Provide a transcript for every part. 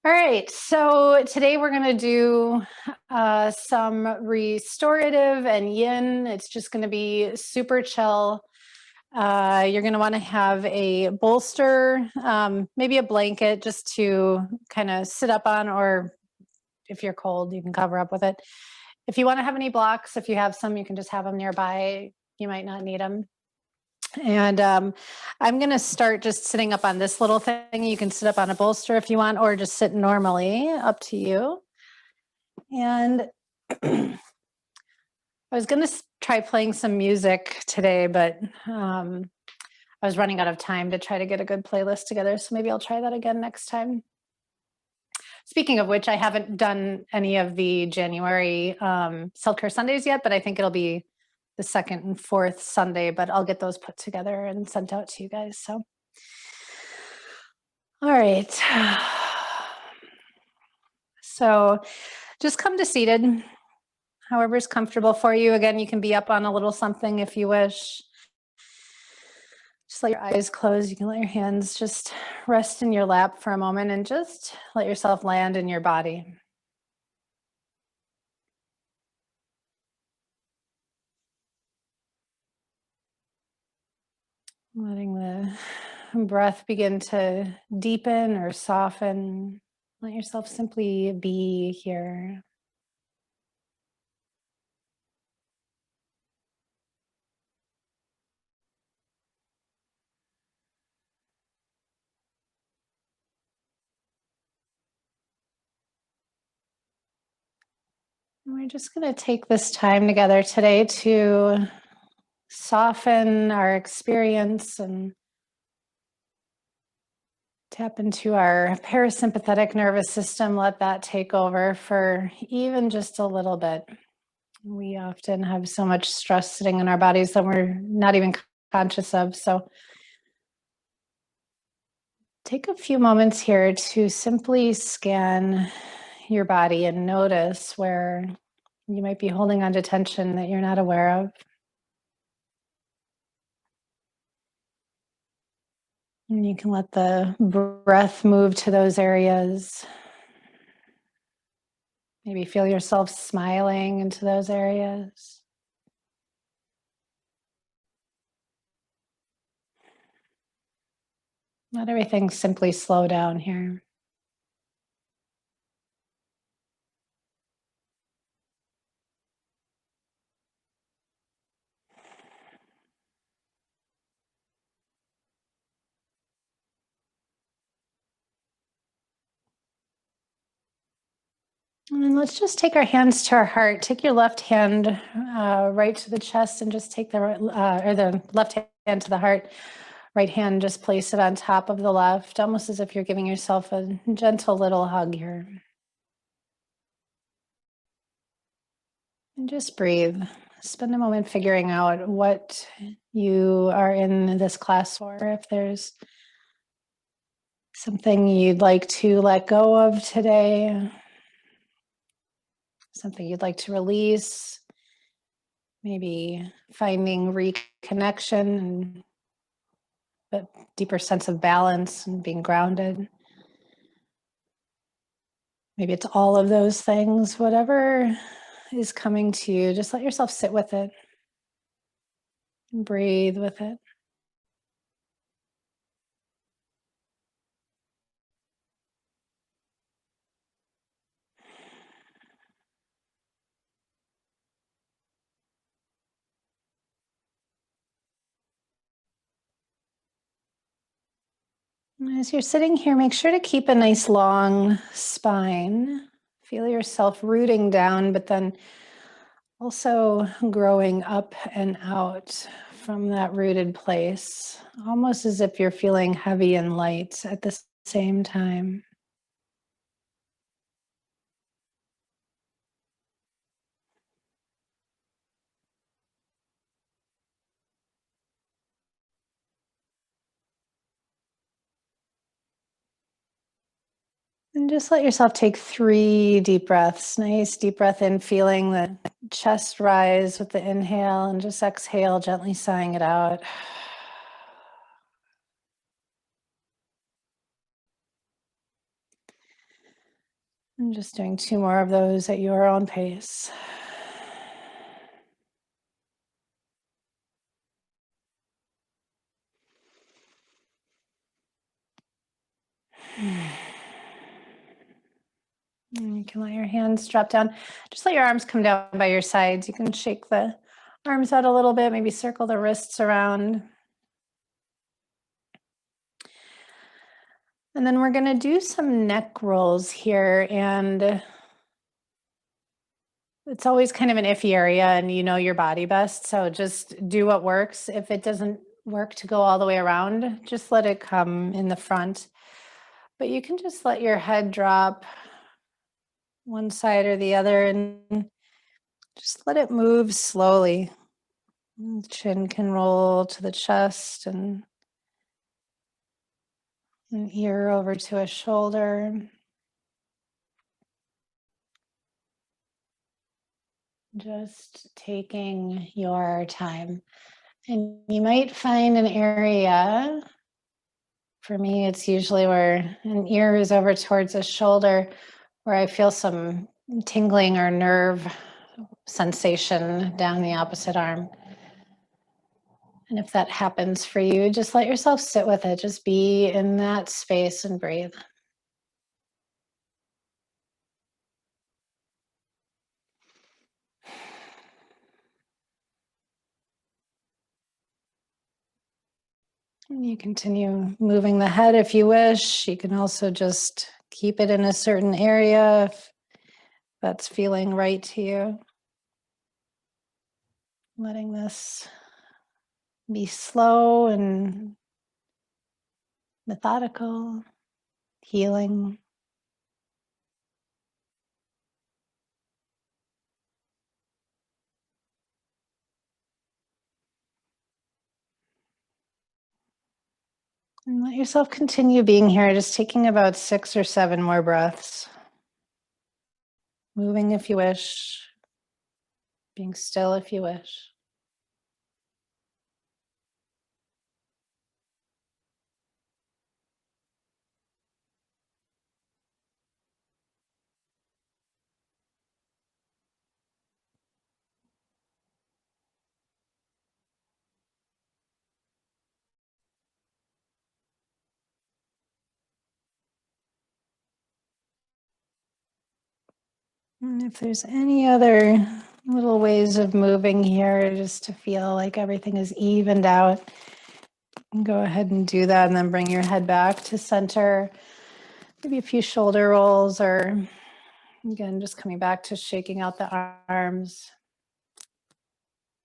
All right, so today we're going to do some restorative and yin. It's just going to be super chill. You're going to want to have a bolster, maybe a blanket just to kind of sit up on, or if you're cold, you can cover up with it. If you want to have any blocks, if you have some, you can just have them nearby. You might not need them. And I'm going to start just sitting up on this little thing. You can sit up on a bolster if you want, or just sit normally, up to you. And I was going to try playing some music today, but I was running out of time to try to get a good playlist together. So maybe I'll try that again next time. Speaking of which, I haven't done any of the January Self-Care Sundays yet, but I think it'll be the second and fourth Sunday, but I'll get those put together and sent out to you guys. So, all right. So just come to seated, however is comfortable for you. Again, you can be up on a little something if you wish. Just let your eyes close. You can let your hands just rest in your lap for a moment and just let yourself land in your body. Letting the breath begin to deepen or soften. Let yourself simply be here. And we're just going to take this time together today to soften our experience and tap into our parasympathetic nervous system. Let that take over for even just a little bit. We often have so much stress sitting in our bodies that we're not even conscious of. So take a few moments here to simply scan your body and notice where you might be holding on to tension that you're not aware of. And you can let the breath move to those areas. Maybe feel yourself smiling into those areas. Let everything simply slow down here. And then let's just take our hands to our heart. Take your left hand right to the chest and just take the left hand to the heart. Right hand, just place it on top of the left, almost as if you're giving yourself a gentle little hug here. And just breathe. Spend a moment figuring out what you are in this class for. If there's something you'd like to let go of today, something you'd like to release, maybe finding reconnection and a deeper sense of balance and being grounded. Maybe it's all of those things, whatever is coming to you, just let yourself sit with it and breathe with it. As you're sitting here, make sure to keep a nice long spine. Feel yourself rooting down, but then also growing up and out from that rooted place, almost as if you're feeling heavy and light at the same time. And just let yourself take 3 deep breaths. Nice deep breath in, feeling the chest rise with the inhale, and just exhale, gently sighing it out. And just doing 2 more of those at your own pace. And you can let your hands drop down. Just let your arms come down by your sides. You can shake the arms out a little bit, maybe circle the wrists around. And then we're going to do some neck rolls here. And it's always kind of an iffy area, and you know your body best. So just do what works. If it doesn't work to go all the way around, just let it come in the front. But you can just let your head drop one side or the other and just let it move slowly. The chin can roll to the chest and an ear over to a shoulder. Just taking your time. And you might find an area, for me, it's usually where an ear is over towards a shoulder, where I feel some tingling or nerve sensation down the opposite arm. And if that happens for you, just let yourself sit with it. Just be in that space and breathe. And you continue moving the head if you wish. You can also just keep it in a certain area if that's feeling right to you. Letting this be slow and methodical, healing. And let yourself continue being here, just taking about 6 or 7 more breaths. Moving if you wish, being still if you wish. And if there's any other little ways of moving here, just to feel like everything is evened out, go ahead and do that, and then bring your head back to center. Maybe a few shoulder rolls, or again, just coming back to shaking out the arms.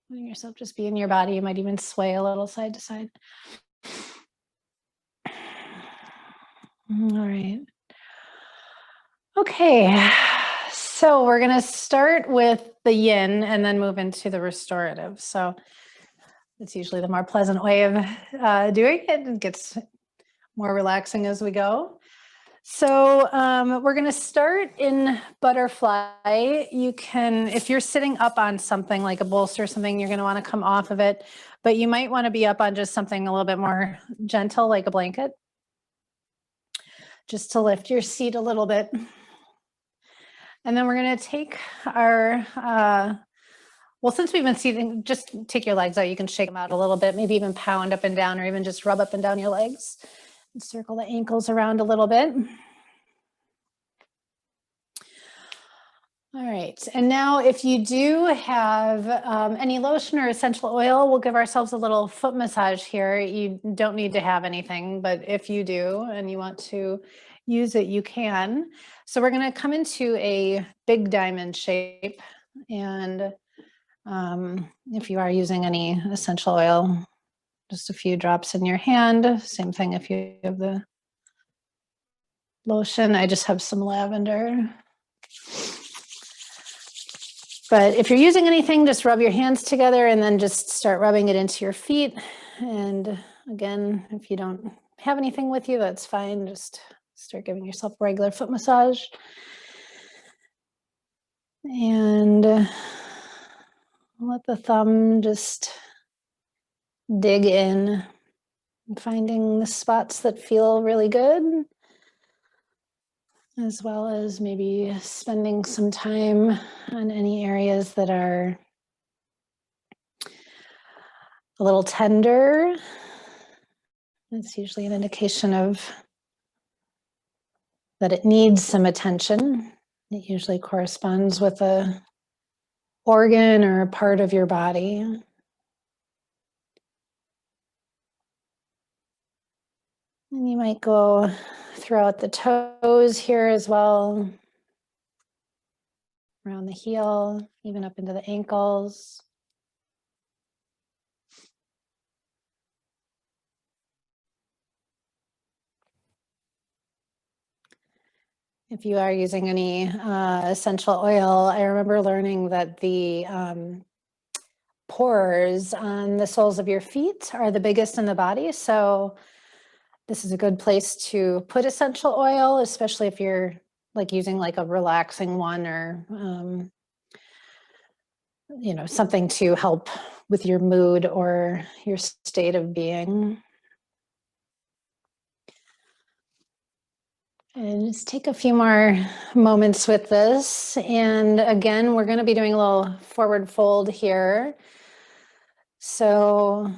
Letting yourself just be in your body. You might even sway a little side to side. All right. Okay, so we're going to start with the yin and then move into the restorative. So it's usually the more pleasant way of doing it. It gets more relaxing as we go. So we're going to start in butterfly. You can, if you're sitting up on something like a bolster or something, you're going to want to come off of it, but you might want to be up on just something a little bit more gentle, like a blanket, just to lift your seat a little bit. And then we're going to take our, well, since we've been seating, just take your legs out. You can shake them out a little bit, maybe even pound up and down, or even just rub up and down your legs. And circle the ankles around a little bit. All right, and now if you do have any lotion or essential oil, we'll give ourselves a little foot massage here. You don't need to have anything, but if you do and you want to use it, you can. So we're going to come into a big diamond shape, and if you are using any essential oil, just a few drops in your hand. Same thing if you have the lotion. I just have some lavender. But if you're using anything, just rub your hands together and then just start rubbing it into your feet. And again, if you don't have anything with you, that's fine. Just start giving yourself a regular foot massage. And let the thumb just dig in, finding the spots that feel really good. as well as maybe spending some time on any areas that are a little tender. That's usually an indication of that it needs some attention. It usually corresponds with a organ or a part of your body. And you might go throughout the toes here as well, around the heel, even up into the ankles. If you are using any essential oil, I remember learning that the pores on the soles of your feet are the biggest in the body. So this is a good place to put essential oil, especially if you're like using like a relaxing one or, something to help with your mood or your state of being. And just take a few more moments with this. And again, we're going to be doing a little forward fold here. So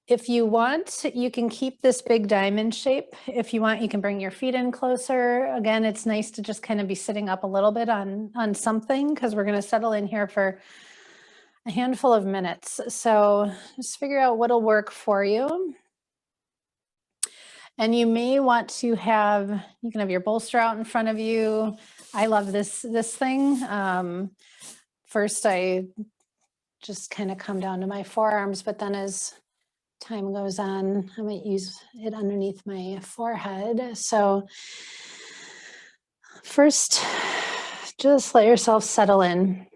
if you want, you can keep this big diamond shape. If you want, you can bring your feet in closer. Again, it's nice to just kind of be sitting up a little bit on something because we're going to settle in here for a handful of minutes. So just figure out what'll work for you. And you may want to you can have your bolster out in front of you. I love this thing. First, I just kind of come down to my forearms, but then as time goes on, I might use it underneath my forehead. So first, just let yourself settle in,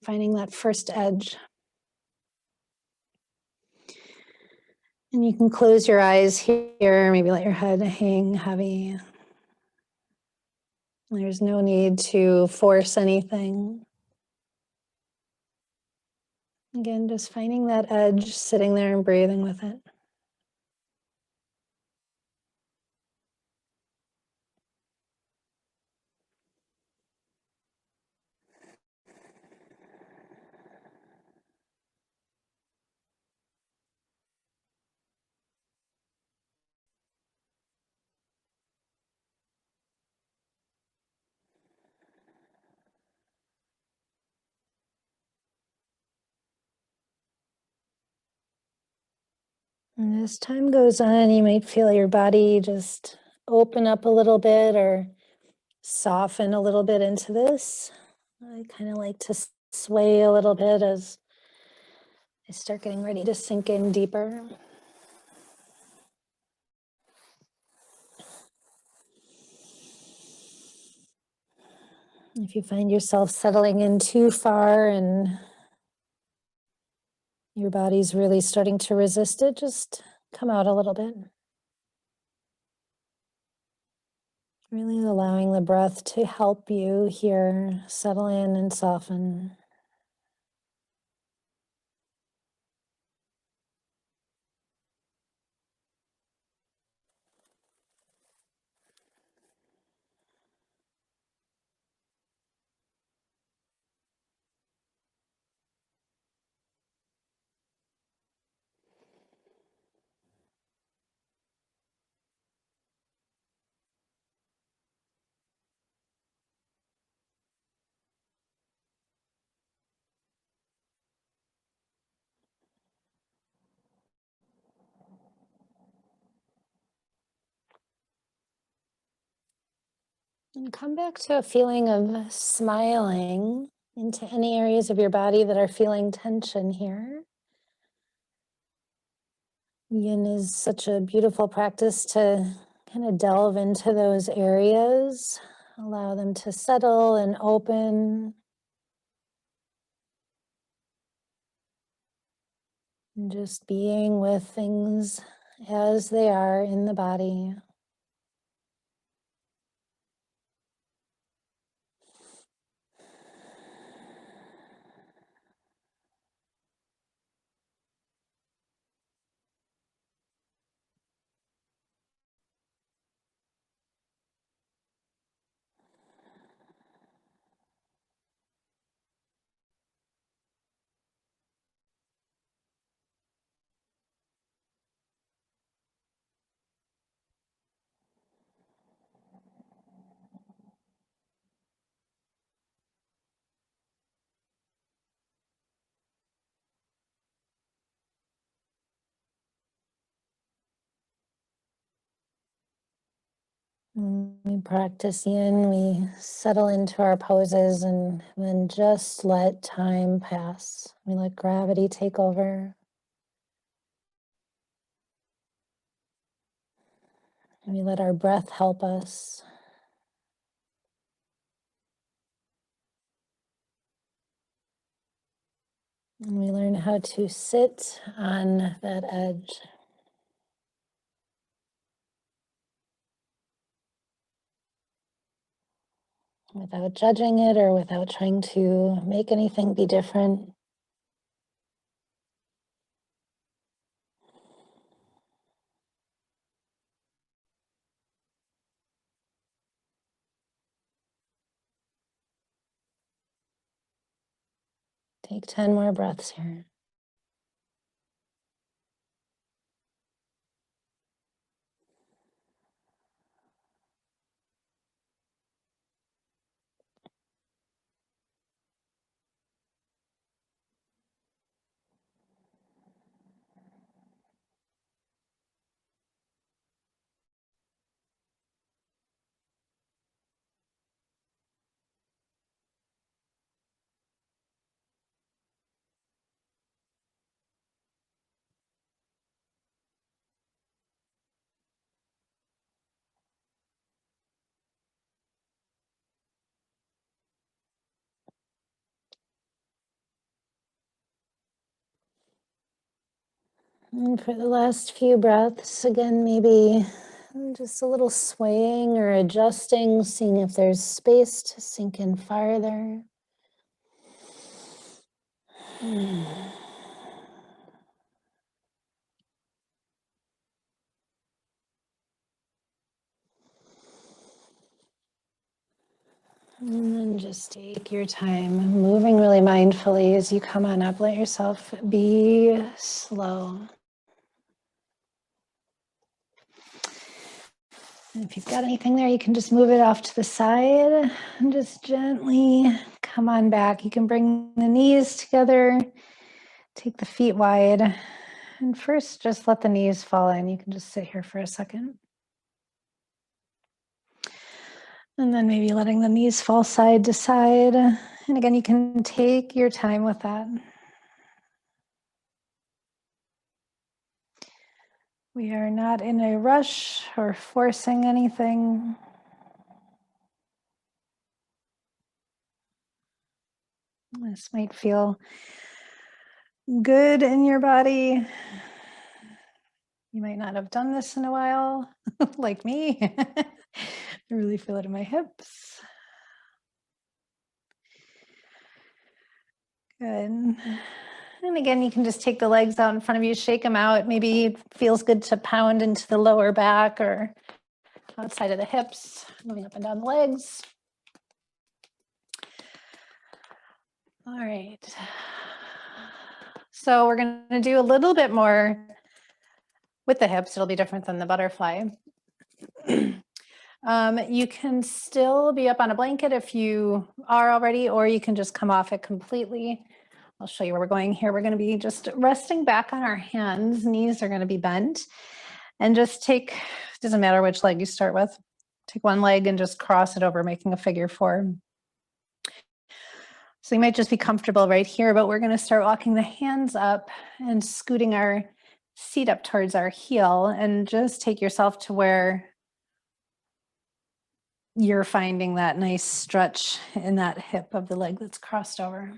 finding that first edge. And you can close your eyes here, maybe let your head hang heavy. There's no need to force anything. Again, just finding that edge, sitting there and breathing with it. And as time goes on, you might feel your body just open up a little bit or soften a little bit into this. I kind of like to sway a little bit as I start getting ready to sink in deeper. If you find yourself settling in too far and your body's really starting to resist it, just come out a little bit. Really allowing the breath to help you here settle in and soften. And come back to a feeling of smiling into any areas of your body that are feeling tension here. Yin is such a beautiful practice to kind of delve into those areas, allow them to settle and open. And just being with things as they are in the body. When we practice yin, we settle into our poses and then just let time pass. We let gravity take over. We let our breath help us. And we learn how to sit on that edge. Without judging it or without trying to make anything be different. Take 10 more breaths here. And for the last few breaths, again, maybe just a little swaying or adjusting, seeing if there's space to sink in farther. And then just take your time, moving really mindfully as you come on up. Let yourself be slow. And if you've got anything there, you can just move it off to the side and just gently come on back. You can bring the knees together, take the feet wide, and first just let the knees fall in. You can just sit here for a second. And then maybe letting the knees fall side to side. And again, you can take your time with that. We are not in a rush or forcing anything. This might feel good in your body. You might not have done this in a while, like me. I really feel it in my hips. Good. And again, you can just take the legs out in front of you, shake them out. Maybe it feels good to pound into the lower back or outside of the hips, moving up and down the legs. All right. So we're going to do a little bit more with the hips. It'll be different than the butterfly. You can still be up on a blanket if you are already, or you can just come off it completely. I'll show you where we're going here. We're going to be just resting back on our hands. Knees are going to be bent. And just take, doesn't matter which leg you start with, take one leg and just cross it over, making a figure four. So you might just be comfortable right here, but we're going to start walking the hands up and scooting our seat up towards our heel, and just take yourself to where you're finding that nice stretch in that hip of the leg that's crossed over.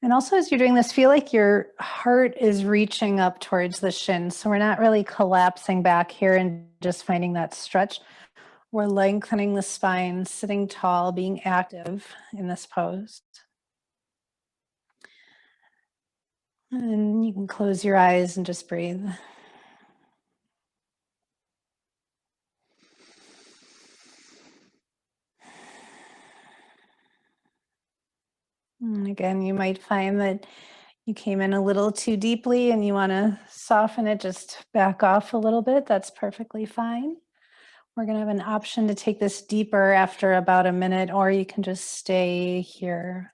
And also, as you're doing this, feel like your heart is reaching up towards the shin. So we're not really collapsing back here and just finding that stretch. We're lengthening the spine, sitting tall, being active in this pose. And you can close your eyes and just breathe. And again, you might find that you came in a little too deeply and you want to soften it, just back off a little bit. That's perfectly fine. We're going to have an option to take this deeper after about a minute, or you can just stay here.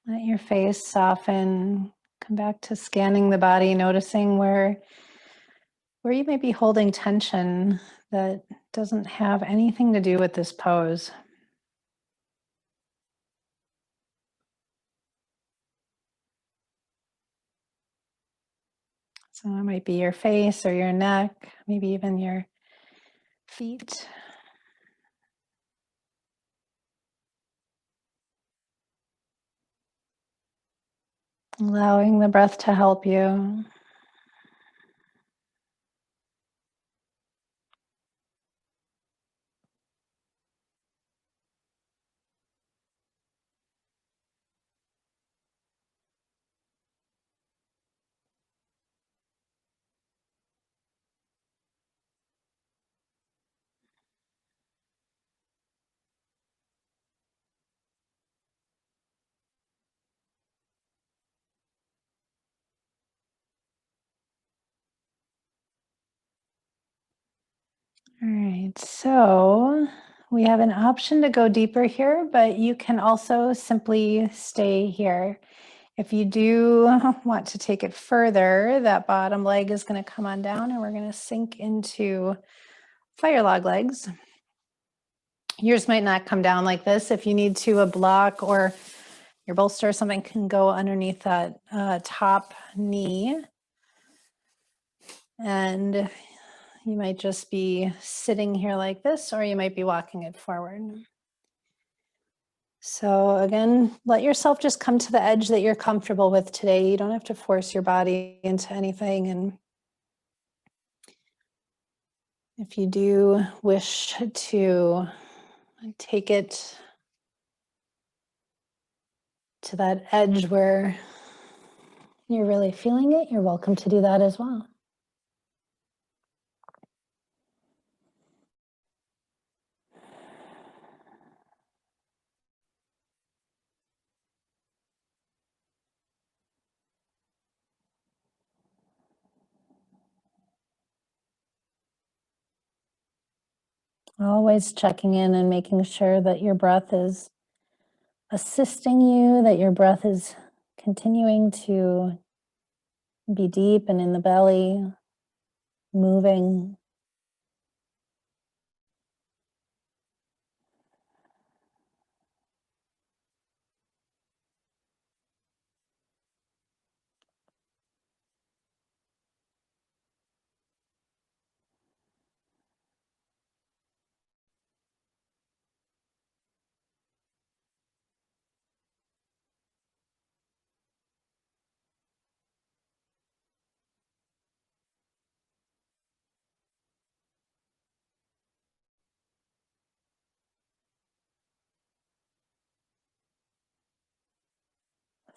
Let your face soften. Come back to scanning the body, noticing where you may be holding tension that doesn't have anything to do with this pose. So it might be your face or your neck, maybe even your feet. Allowing the breath to help you. All right, so we have an option to go deeper here, but you can also simply stay here. If you do want to take it further, that bottom leg is going to come on down and we're going to sink into fire log legs. Yours might not come down like this. If you need to, a block or your bolster or something can go underneath that top knee. And you might just be sitting here like this, or you might be walking it forward. So again, let yourself just come to the edge that you're comfortable with today. You don't have to force your body into anything. And if you do wish to take it to that edge where you're really feeling it, you're welcome to do that as well. Always checking in and making sure that your breath is assisting you, that your breath is continuing to be deep and in the belly, moving.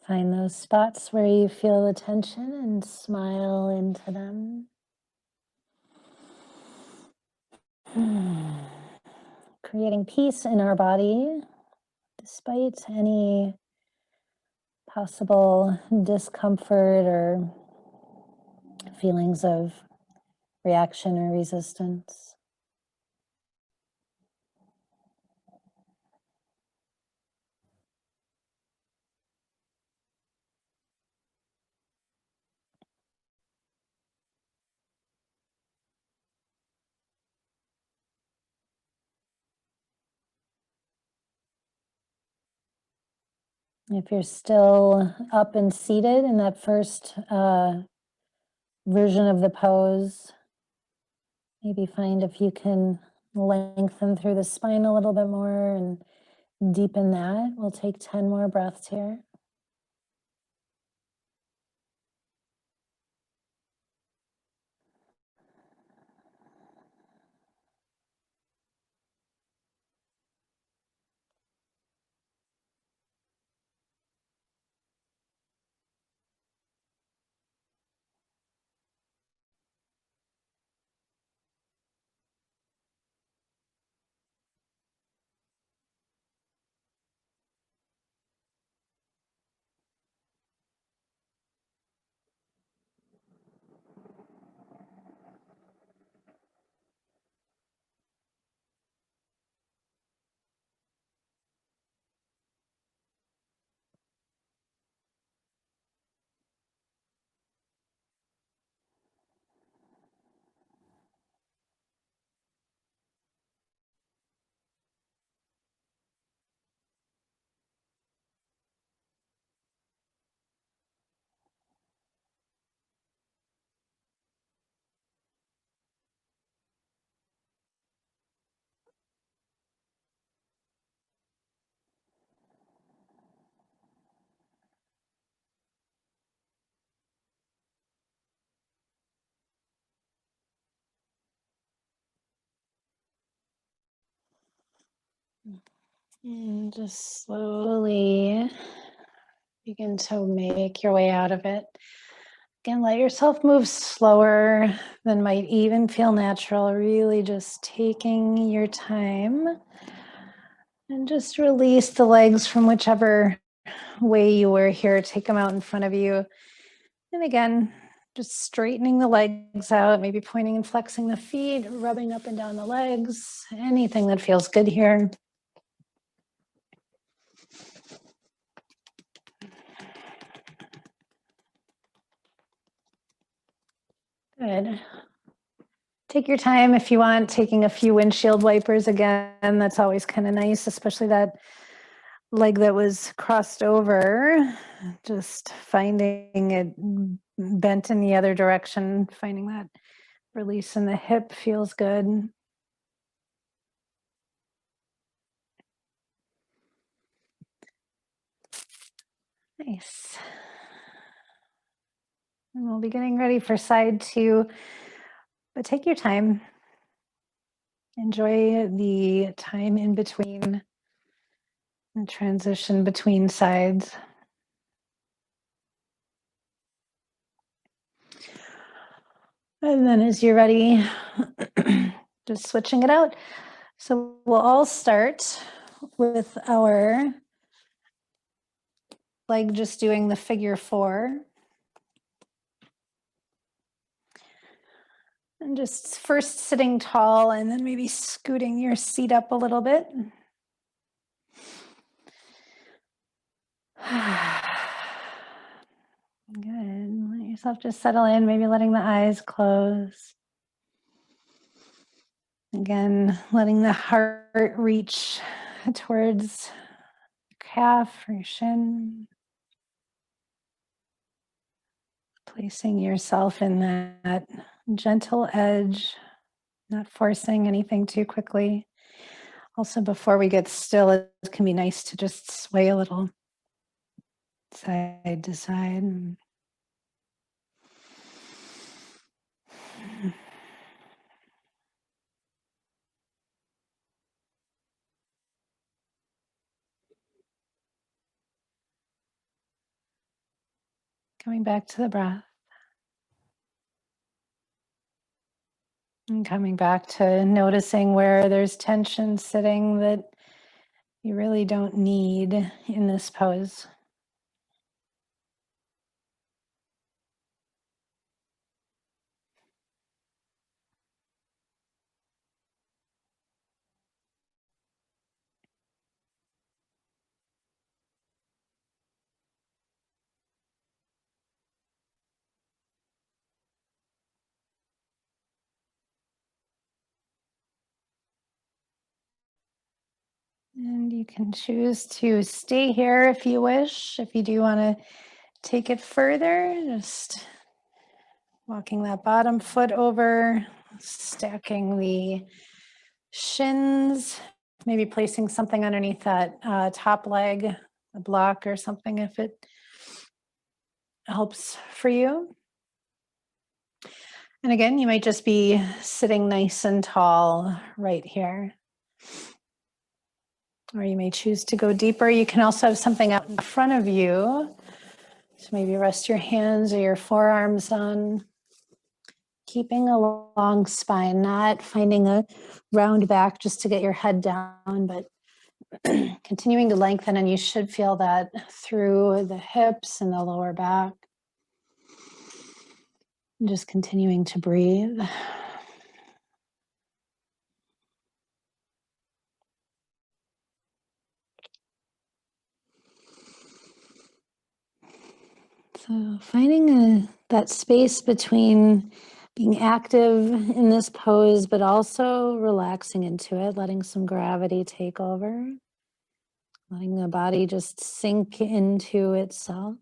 Find those spots where you feel the tension and smile into them. Creating peace in our body despite any possible discomfort or feelings of reaction or resistance. If you're still up and seated in that first version of the pose, maybe find if you can lengthen through the spine a little bit more and deepen that. We'll take 10 more breaths here. And just slowly begin to make your way out of it. Again, let yourself move slower than might even feel natural, really just taking your time. And just release the legs from whichever way you were here. Take them out in front of you. And again, just straightening the legs out, maybe pointing and flexing the feet, rubbing up and down the legs, anything that feels good here. Good. Take your time if you want, taking a few windshield wipers again. That's always kind of nice, especially that leg that was crossed over. Just finding it bent in the other direction, finding that release in the hip feels good. Nice. And we'll be getting ready for side 2, but take your time. Enjoy the time in between and transition between sides. And then as you're ready, just switching it out. So we'll all start with our leg just doing the figure 4. And just first sitting tall and then maybe scooting your seat up a little bit. Good. Let yourself just settle in, maybe letting the eyes close. Again, letting the heart reach towards your calf or your shin. Placing yourself in that gentle edge, not forcing anything too quickly. Also, before we get still, it can be nice to just sway a little side to side. Coming back to the breath. And coming back to noticing where there's tension sitting that you really don't need in this pose. And you can choose to stay here if you wish. If you do want to take it further, just walking that bottom foot over, stacking the shins, maybe placing something underneath that top leg, a block or something if it helps for you. And again, you might just be sitting nice and tall right here. Or you may choose to go deeper. You can also have something out in front of you. So maybe rest your hands or your forearms on, keeping a long spine, not finding a round back just to get your head down, but continuing to lengthen. And you should feel that through the hips and the lower back. And just continuing to breathe. So finding that space between being active in this pose, but also relaxing into it, letting some gravity take over, letting the body just sink into itself.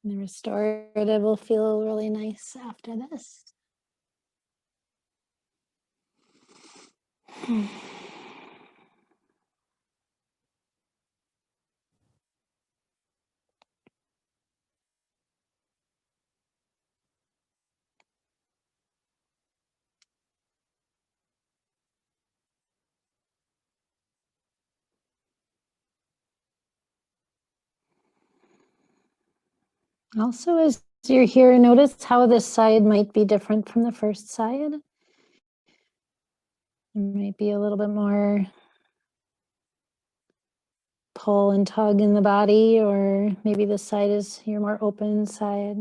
The restorative will feel really nice after this. Also, as you're here, notice how this side might be different from the first side. There might be a little bit more pull and tug in the body, or maybe this side is your more open side.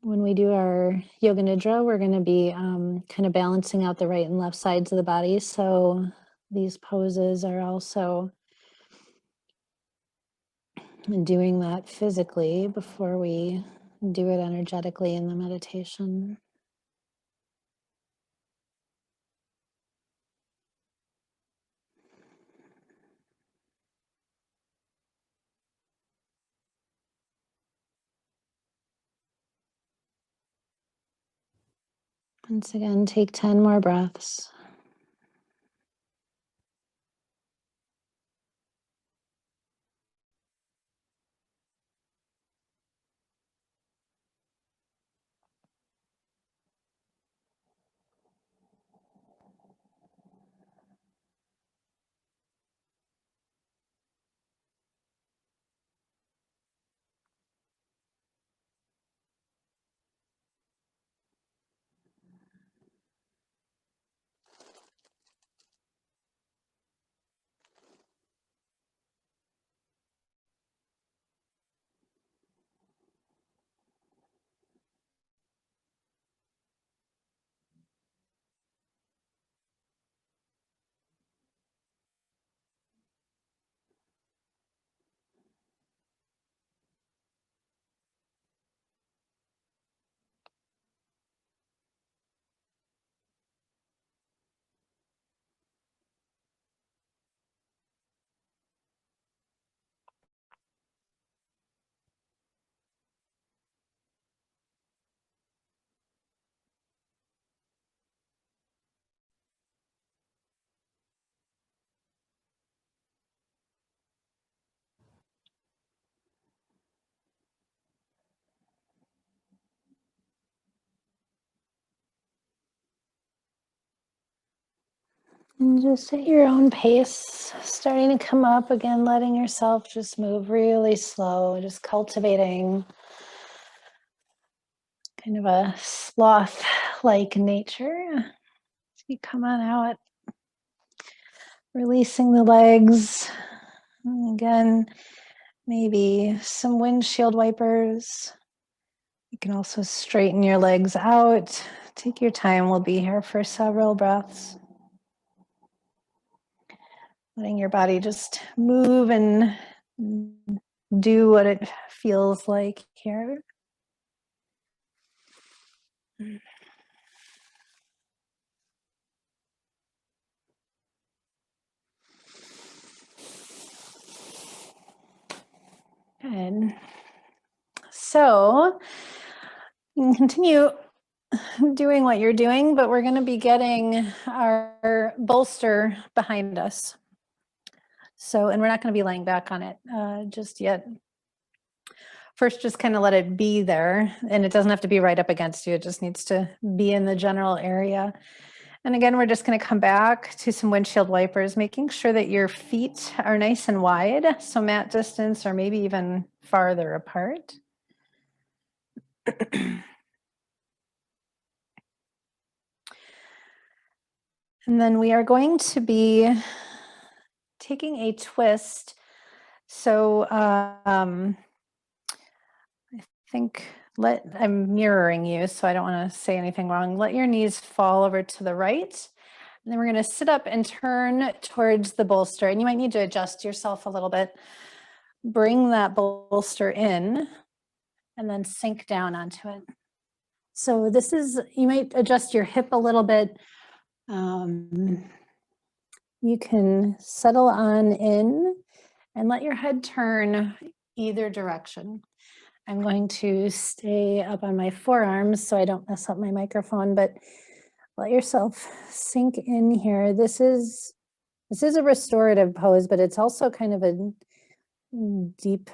When we do our Yoga Nidra, we're going to be kind of balancing out the right and left sides of the body. So these poses are also doing that physically before we do it energetically in the meditation. Once again, take 10 more breaths. And just at your own pace, starting to come up again, letting yourself just move really slow, just cultivating kind of a sloth-like nature. As you come on out, releasing the legs. And again, maybe some windshield wipers. You can also straighten your legs out. Take your time. We'll be here for several breaths. Letting your body just move and do what it feels like here. Good. So you can continue doing what you're doing, but we're going to be getting our bolster behind us. So, and we're not going to be laying back on it just yet. First, just kind of let it be there, and it doesn't have to be right up against you. It just needs to be in the general area. And again, we're just going to come back to some windshield wipers, making sure that your feet are nice and wide, so mat distance or maybe even farther apart. And then we are going to be taking a twist. So I think I'm mirroring you, so I don't want to say anything wrong. Let your knees fall over to the right. And then we're going to sit up and turn towards the bolster. And you might need to adjust yourself a little bit. Bring that bolster in and then sink down onto it. So this is, you might adjust your hip a little bit. You can settle on in And let your head turn either direction. I'm going to stay up on my forearms so I don't mess up my microphone, but let yourself sink in here. This is a restorative pose, but it's also kind of a deep,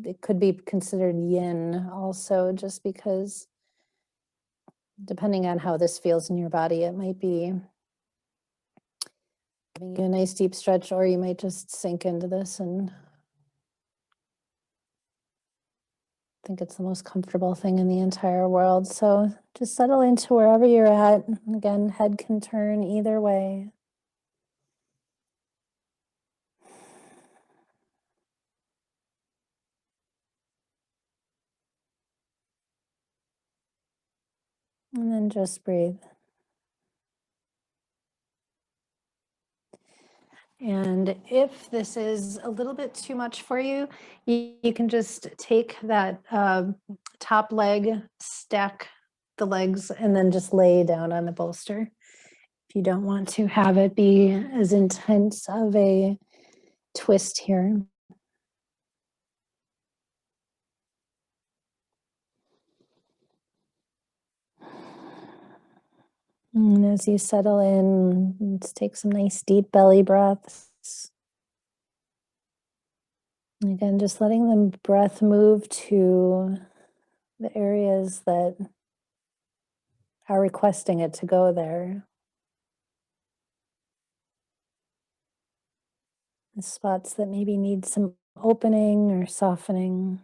it could be considered yin also, just because depending on how this feels in your body, it might be giving you a nice deep stretch, or you might just sink into this and think it's the most comfortable thing in the entire world. So just settle into wherever you're at. Again, head can turn either way. And then just breathe. And if this is a little bit too much for you, you can just take that top leg, stack the legs, and then just lay down on the bolster. If you don't want to have it be as intense of a twist here. And as you settle in, let's take some nice deep belly breaths. And again, just letting the breath move to the areas that are requesting it to go there. The spots that maybe need some opening or softening.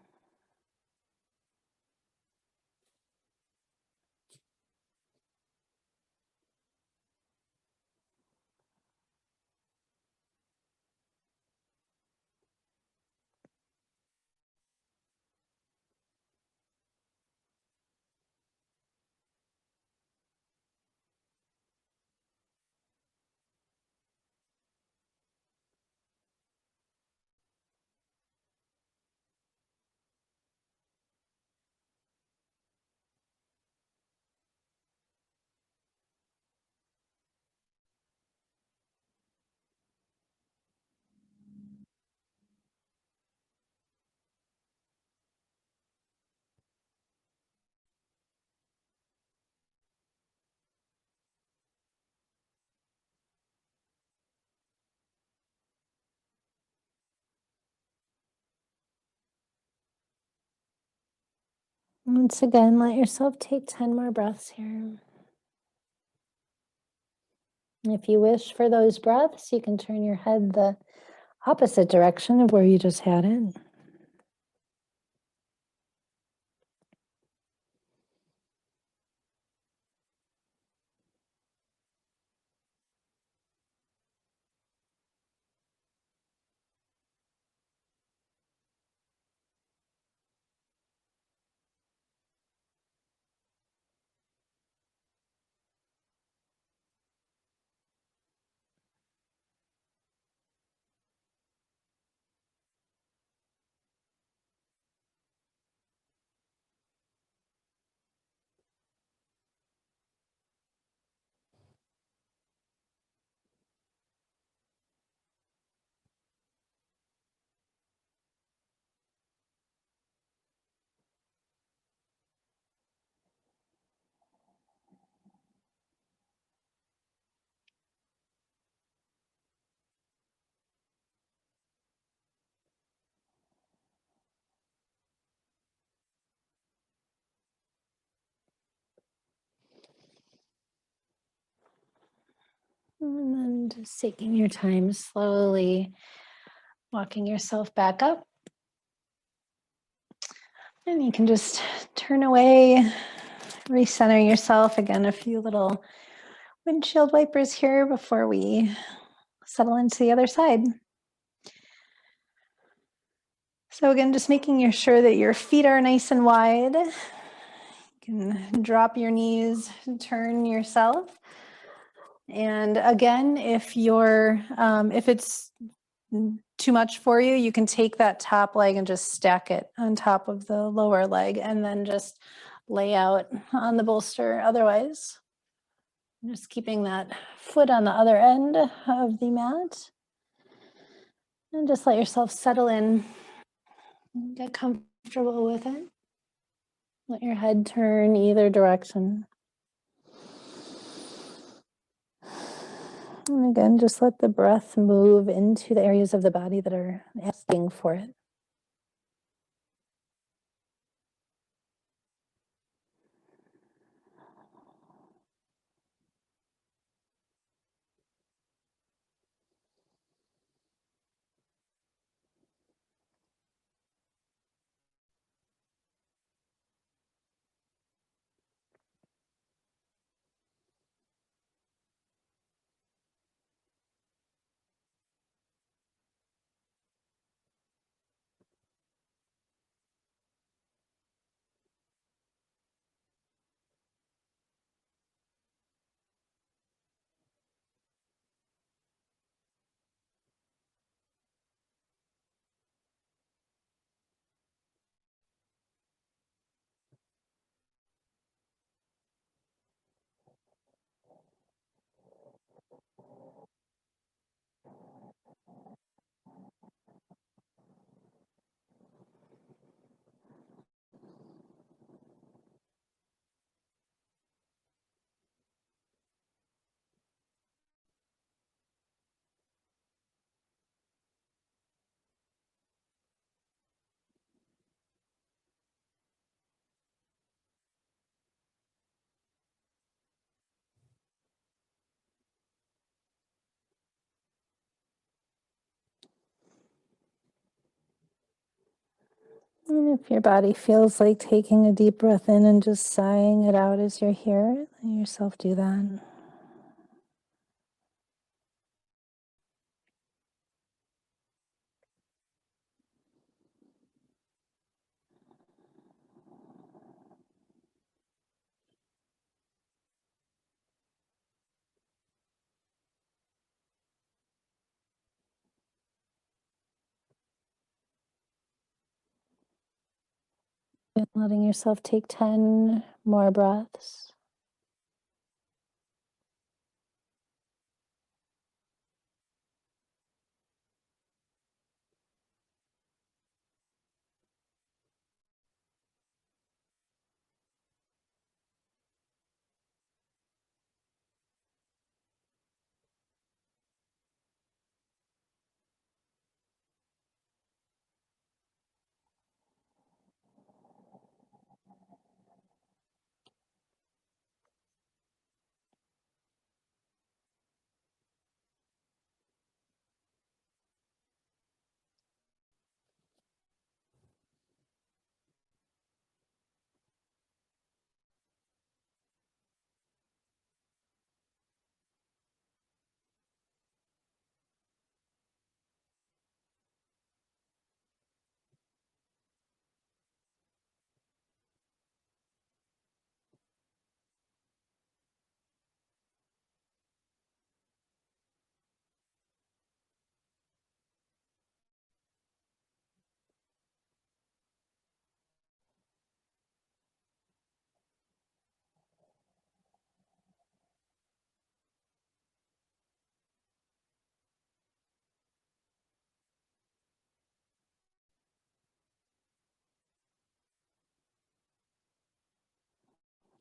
Once again, let yourself take 10 more breaths here. If you wish for those breaths, you can turn your head the opposite direction of where you just had it. And then just taking your time, slowly walking yourself back up. And you can just turn away, recenter yourself. Again, a few little windshield wipers here before we settle into the other side. So again, just making sure that your feet are nice and wide. You can drop your knees, turn yourself. And again, if it's too much for you, you can take that top leg and just stack it on top of the lower leg and then just lay out on the bolster otherwise. Just keeping that foot on the other end of the mat. And just let yourself settle in, get comfortable with it. Let your head turn either direction. And again, just let the breath move into the areas of the body that are asking for it. And if your body feels like taking a deep breath in and just sighing it out as you're here, let yourself do that. And letting yourself take 10 more breaths.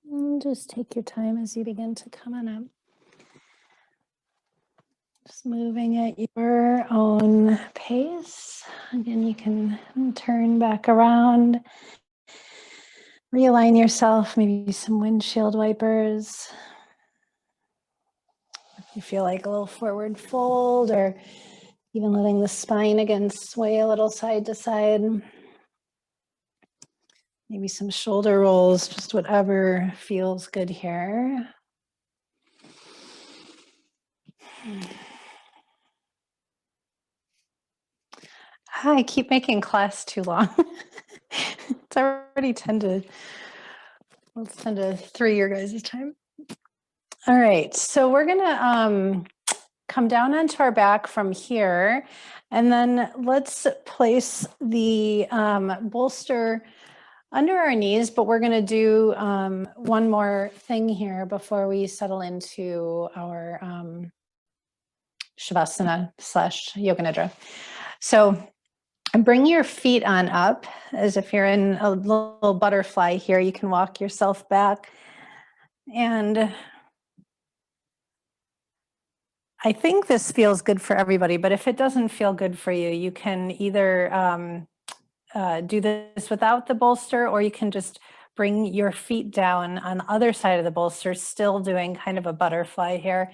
And just take your time as you begin to come on up. Just moving at your own pace. Again, you can turn back around, realign yourself, maybe some windshield wipers. If you feel like a little forward fold, or even letting the spine again sway a little side to side. Maybe some shoulder rolls, just whatever feels good here. I keep making class too long. It's already 10 to 3 your guys' time. All right, so we're gonna come down onto our back from here, and then let's place the bolster under our knees, but we're gonna do one more thing here before we settle into our Shavasana / Yoga Nidra. So bring your feet on up as if you're in a little butterfly here. You can walk yourself back. And I think this feels good for everybody, but if it doesn't feel good for you, you can either do this without the bolster, or you can just bring your feet down on the other side of the bolster, still doing kind of a butterfly here.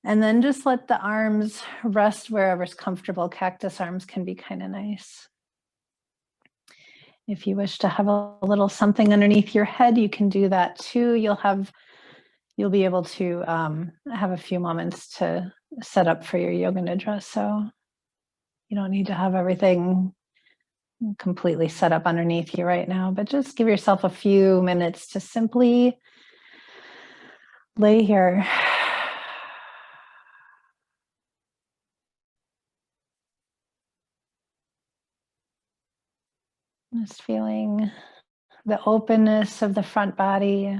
And then just let the arms rest wherever's comfortable. Cactus arms can be kind of nice. If you wish to have a little something underneath your head, you can do that too. You'll be able to have a few moments to set up for your yoga nidra. So you don't need to have everything completely set up underneath you right now, but just give yourself a few minutes to simply lay here. Just feeling the openness of the front body.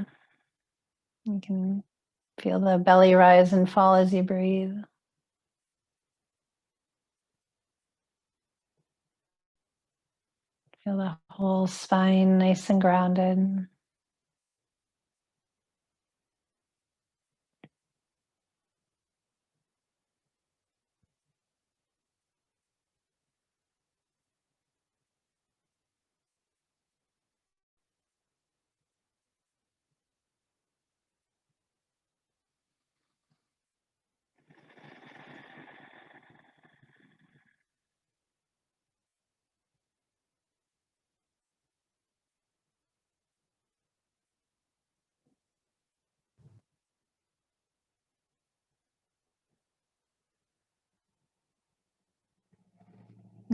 You can feel the belly rise and fall as you breathe. Feel the whole spine nice and grounded.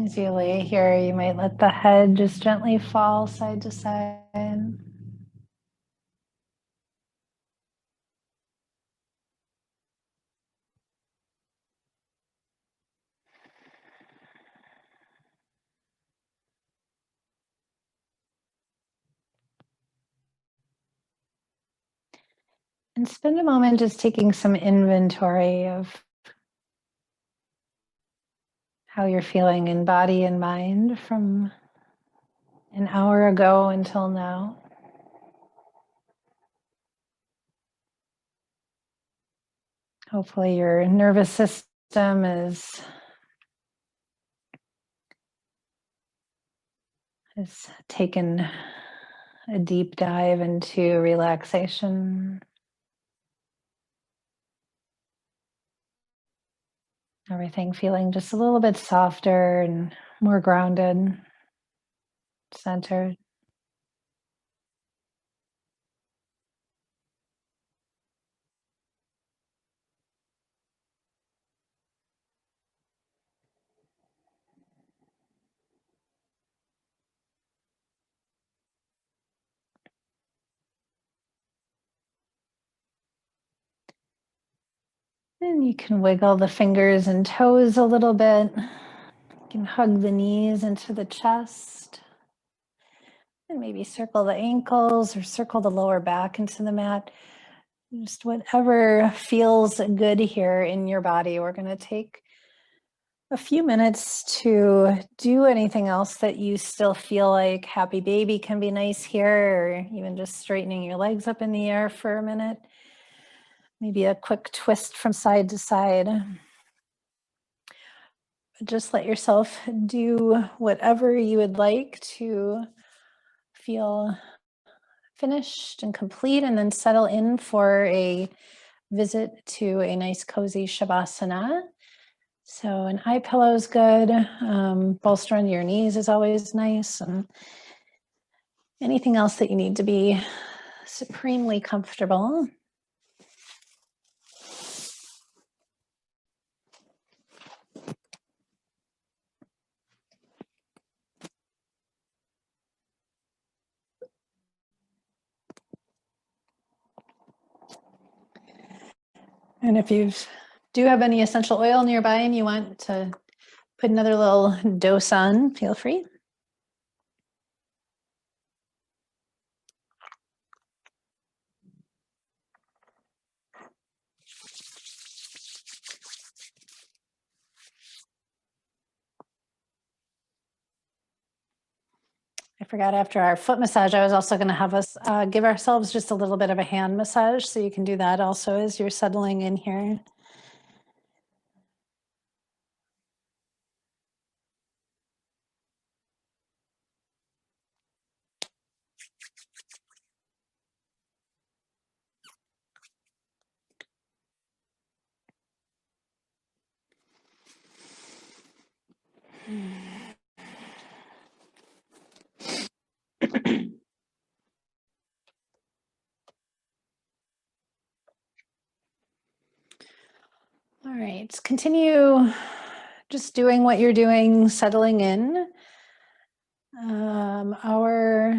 As you lay here, you might let the head just gently fall side to side. And spend a moment just taking some inventory of how you're feeling in body and mind from an hour ago until now. Hopefully your nervous system has taken a deep dive into relaxation. Everything feeling just a little bit softer and more grounded, centered. And you can wiggle the fingers and toes a little bit. You can hug the knees into the chest. And maybe circle the ankles or circle the lower back into the mat. Just whatever feels good here in your body. We're going to take a few minutes to do anything else that you still feel like. Happy baby can be nice here, or even just straightening your legs up in the air for a minute. Maybe a quick twist from side to side. But just let yourself do whatever you would like to feel finished and complete, and then settle in for a visit to a nice cozy shavasana. So an eye pillow is good. Bolster under your knees is always nice. And anything else that you need to be supremely comfortable. And if you do have any essential oil nearby and you want to put another little dose on, feel free. I forgot after our foot massage, I was also going to have us give ourselves just a little bit of a hand massage. So you can do that also as you're settling in here. All right, continue just doing what you're doing, settling in. Our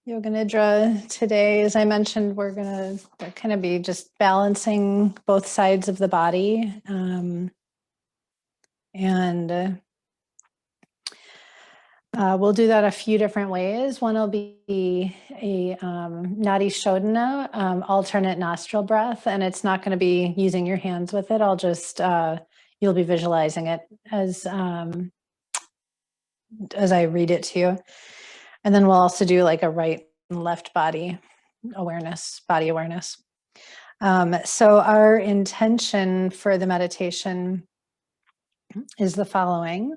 Yoga Nidra today, as I mentioned, we're going to kind of be just balancing both sides of the body. We'll do that a few different ways. One will be a Nadi Shodhana, alternate nostril breath, and it's not going to be using your hands with it. I'll just, you'll be visualizing it as I read it to you. And then we'll also do like a right and left body awareness. So our intention for the meditation is the following.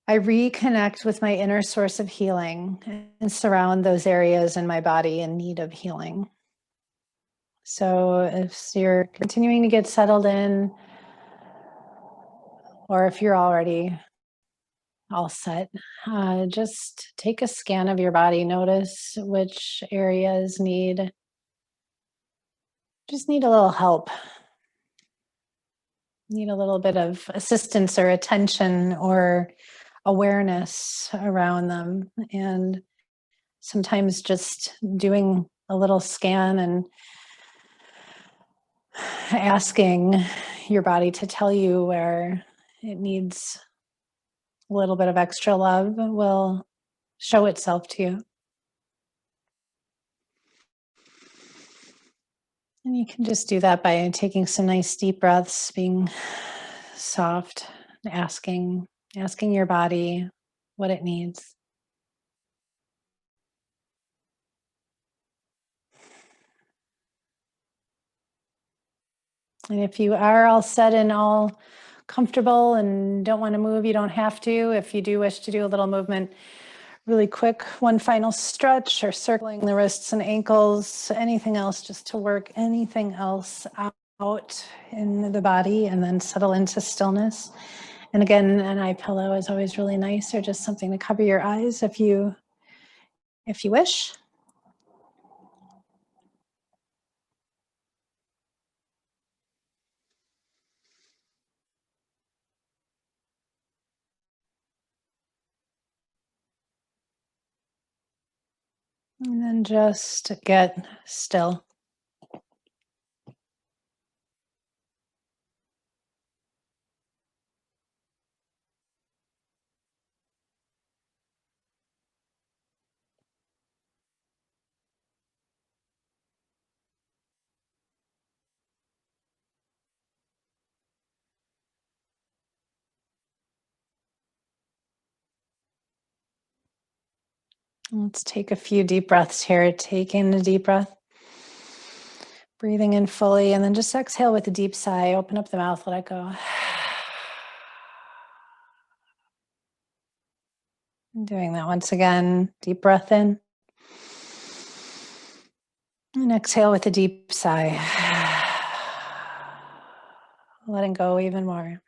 I reconnect with my inner source of healing and surround those areas in my body in need of healing. So if you're continuing to get settled in, or if you're already all set, just take a scan of your body. Notice which areas just need a little help. Need a little bit of assistance or attention or awareness around them. And sometimes just doing a little scan and asking your body to tell you where it needs a little bit of extra love will show itself to you. And you can just do that by taking some nice deep breaths, being soft, asking your body what it needs. And if you are all set and all comfortable and don't want to move, you don't have to. If you do wish to do a little movement, really quick, one final stretch or circling the wrists and ankles, anything else just to work anything else out in the body and then settle into stillness. And again, an eye pillow is always really nice, or just something to cover your eyes if you wish. And then just get still. Let's take a few deep breaths here. Take in a deep breath. Breathing in fully, and then just exhale with a deep sigh. Open up the mouth, let it go. Doing that once again. Deep breath in. And exhale with a deep sigh. Letting go even more.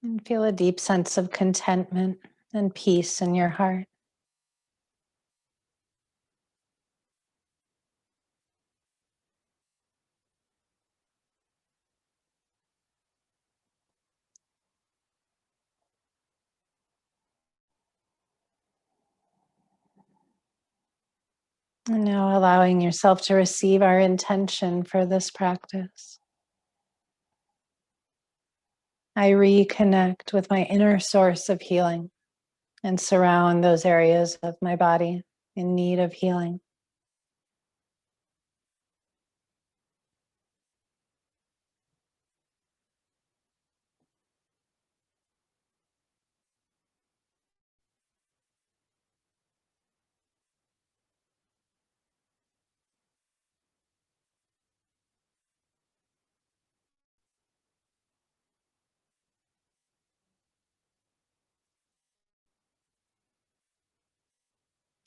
And feel a deep sense of contentment and peace in your heart. And now allowing yourself to receive our intention for this practice. I reconnect with my inner source of healing and surround those areas of my body in need of healing.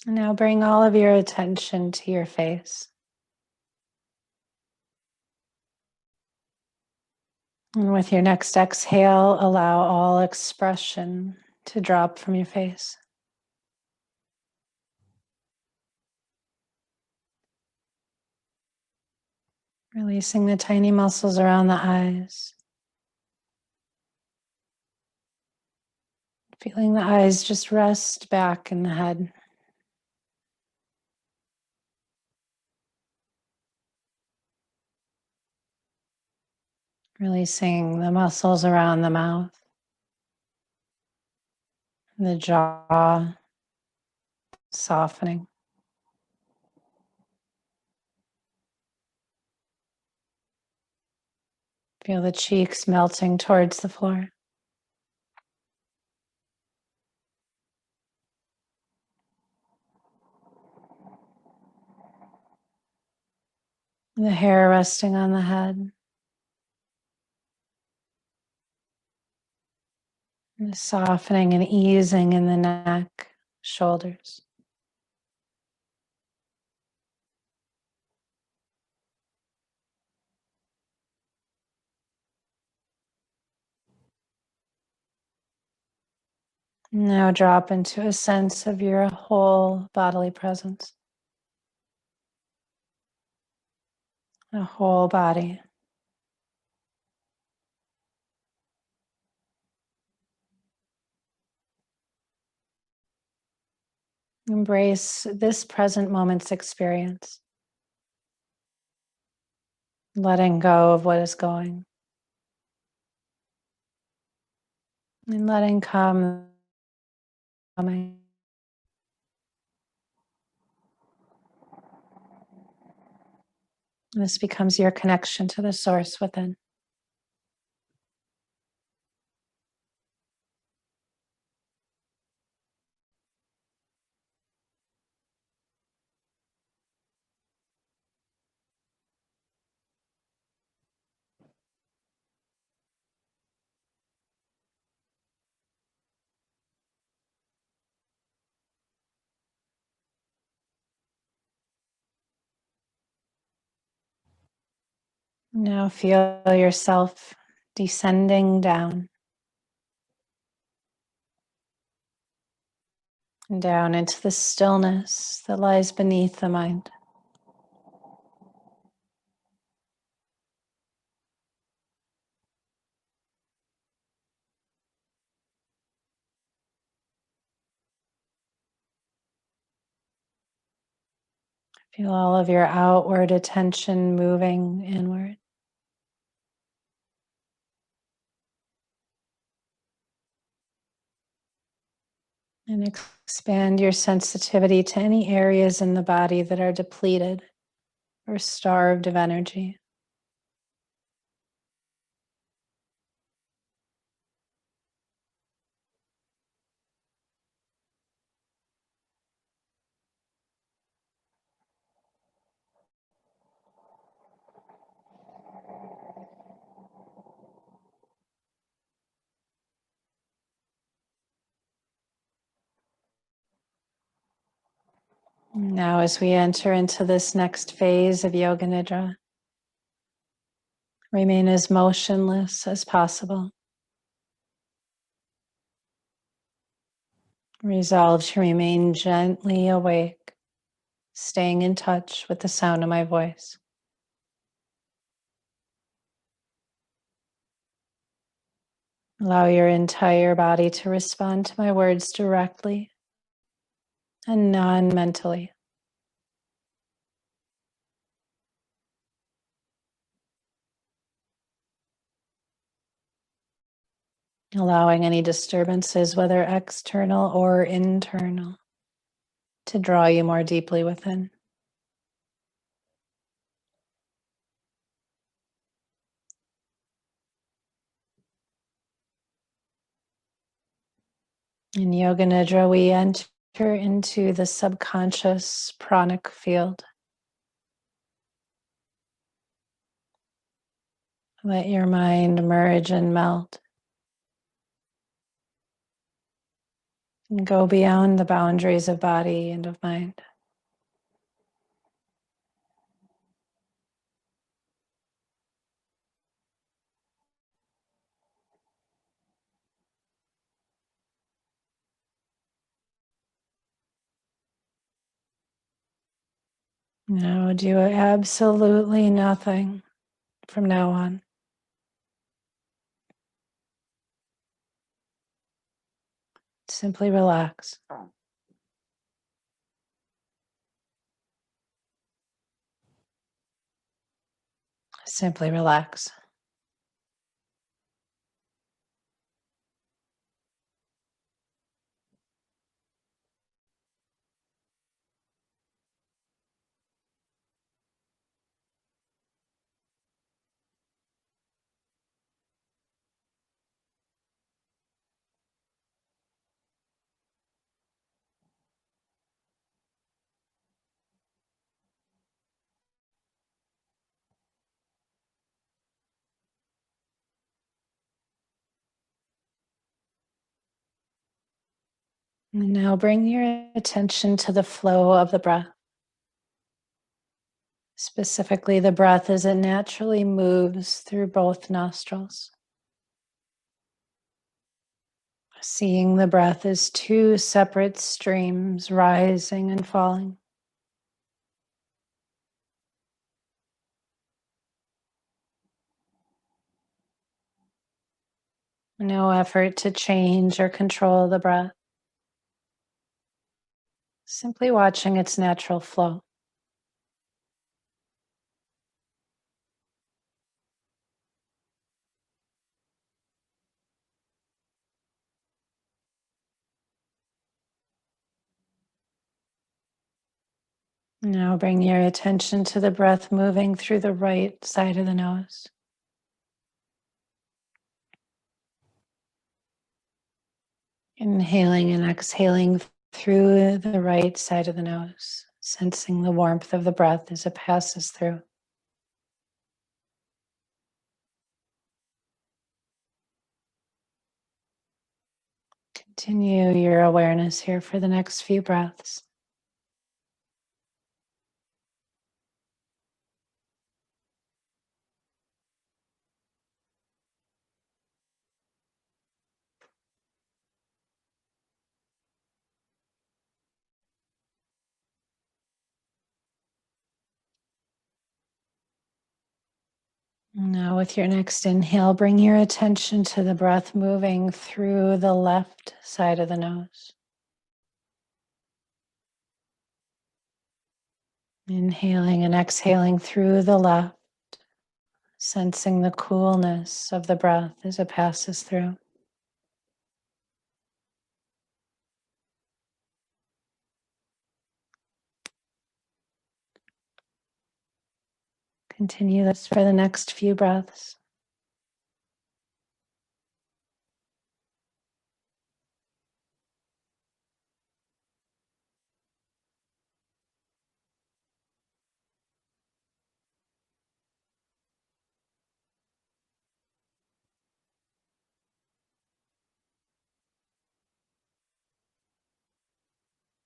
And now bring all of your attention to your face. And with your next exhale, allow all expression to drop from your face. Releasing the tiny muscles around the eyes. Feeling the eyes just rest back in the head. Releasing the muscles around the mouth, the jaw softening. Feel the cheeks melting towards the floor. The hair resting on the head. And the softening and easing in the neck, shoulders. Now drop into a sense of your whole bodily presence. The whole body. Embrace this present moment's experience. Letting go of what is going. And letting come coming. This becomes your connection to the source within. Now feel yourself descending down and down into the stillness that lies beneath the mind. Feel all of your outward attention moving inward. And expand your sensitivity to any areas in the body that are depleted or starved of energy. Now, as we enter into this next phase of Yoga Nidra, remain as motionless as possible. Resolve to remain gently awake, staying in touch with the sound of my voice. Allow your entire body to respond to my words directly and non-mentally. Allowing any disturbances, whether external or internal, to draw you more deeply within. In Yoga Nidra, we enter into the subconscious pranic field. Let your mind merge and melt. and go beyond the boundaries of body and of mind. Now do absolutely nothing from now on. Simply relax. Simply relax. And now bring your attention to the flow of the breath. Specifically, the breath as it naturally moves through both nostrils. Seeing the breath as two separate streams rising and falling. No effort to change or control the breath. Simply watching its natural flow. Now bring your attention to the breath moving through the right side of the nose. Inhaling and exhaling through the right side of the nose, sensing the warmth of the breath as it passes through. Continue your awareness here for the next few breaths. Now, with your next inhale, bring your attention to the breath moving through the left side of the nose. Inhaling and exhaling through the left, sensing the coolness of the breath as it passes through. Continue this for the next few breaths.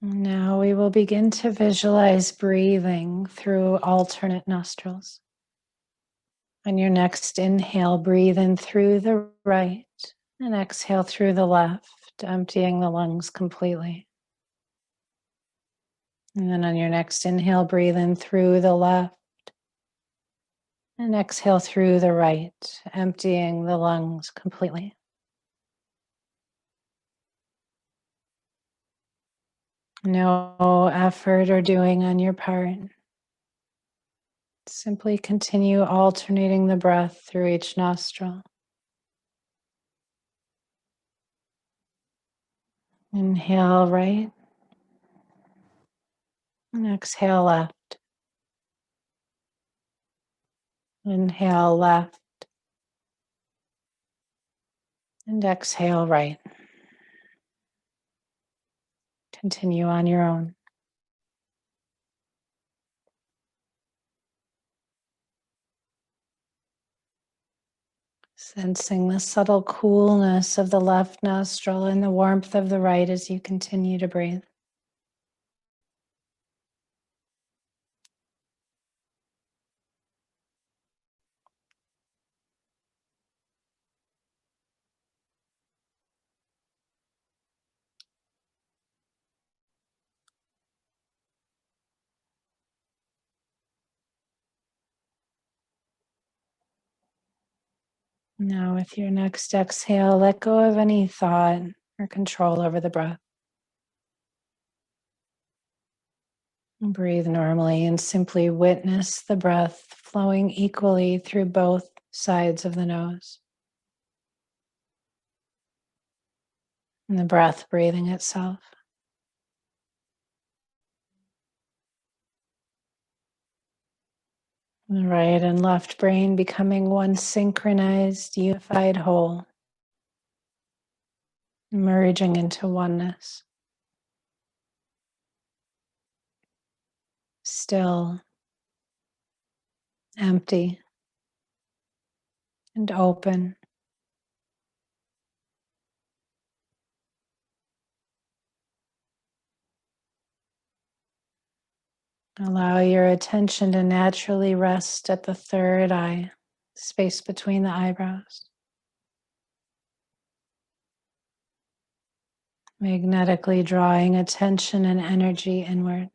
Now we will begin to visualize breathing through alternate nostrils. On your next inhale, breathe in through the right and exhale through the left, emptying the lungs completely. And then on your next inhale, breathe in through the left and exhale through the right, emptying the lungs completely. No effort or doing on your part. Simply continue alternating the breath through each nostril. Inhale right and exhale left. Inhale left and exhale right. Continue on your own. Sensing the subtle coolness of the left nostril and the warmth of the right as you continue to breathe. Now, with your next exhale, let go of any thought or control over the breath. Breathe normally and simply witness the breath flowing equally through both sides of the nose. And the breath breathing itself. The right and left brain becoming one synchronized, unified whole, merging into oneness. Still, empty, and open. Allow your attention to naturally rest at the third eye, space between the eyebrows. Magnetically drawing attention and energy inward.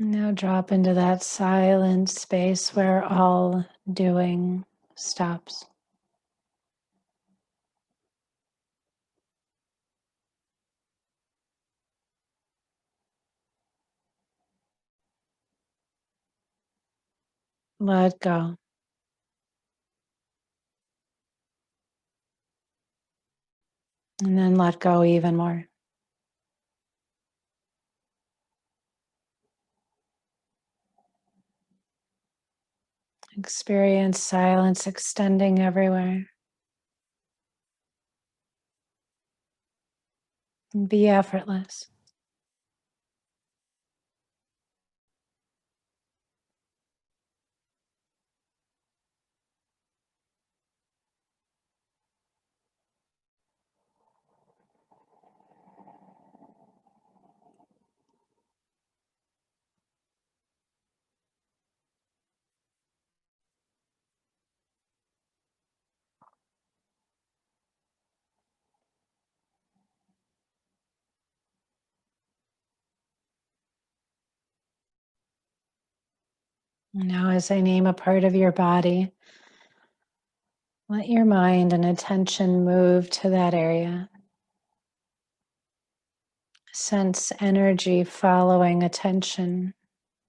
Now drop into that silent space where all doing stops. Let go. And then let go even more. Experience silence extending everywhere. And be effortless. Now, as I name a part of your body, let your mind and attention move to that area. Sense energy following attention,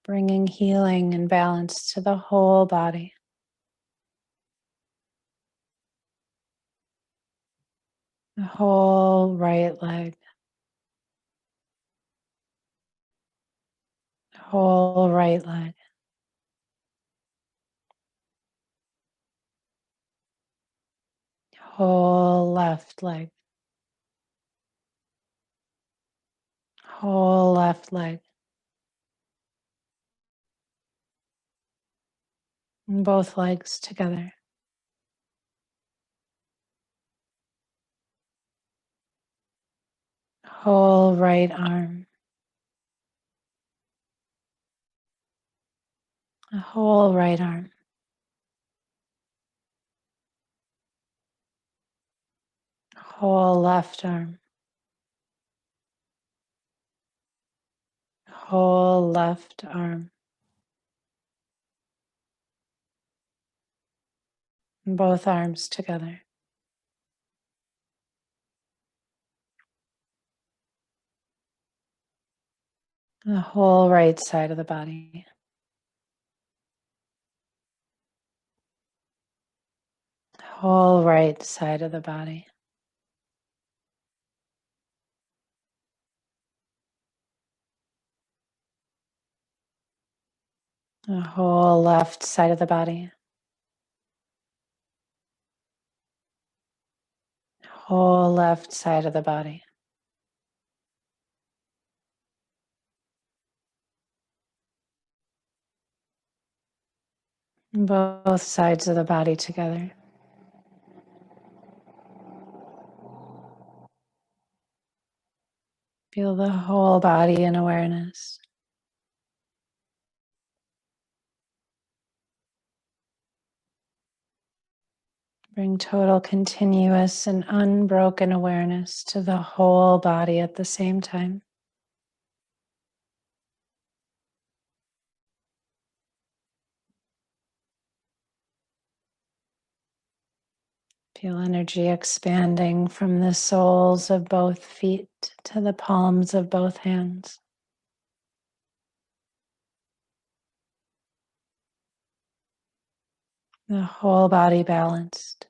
bringing healing and balance to the whole body. The whole right leg, whole right leg, whole left leg, whole left leg, and both legs together. Whole right arm, a whole right arm, whole left arm, whole left arm, and both arms together. The whole right side of the body. whole right side of the body. The whole left side of the body. Whole left side of the body. Both sides of the body together. Feel the whole body in awareness. Bring total continuous and unbroken awareness to the whole body at the same time. Feel energy expanding from the soles of both feet to the palms of both hands. The whole body balanced.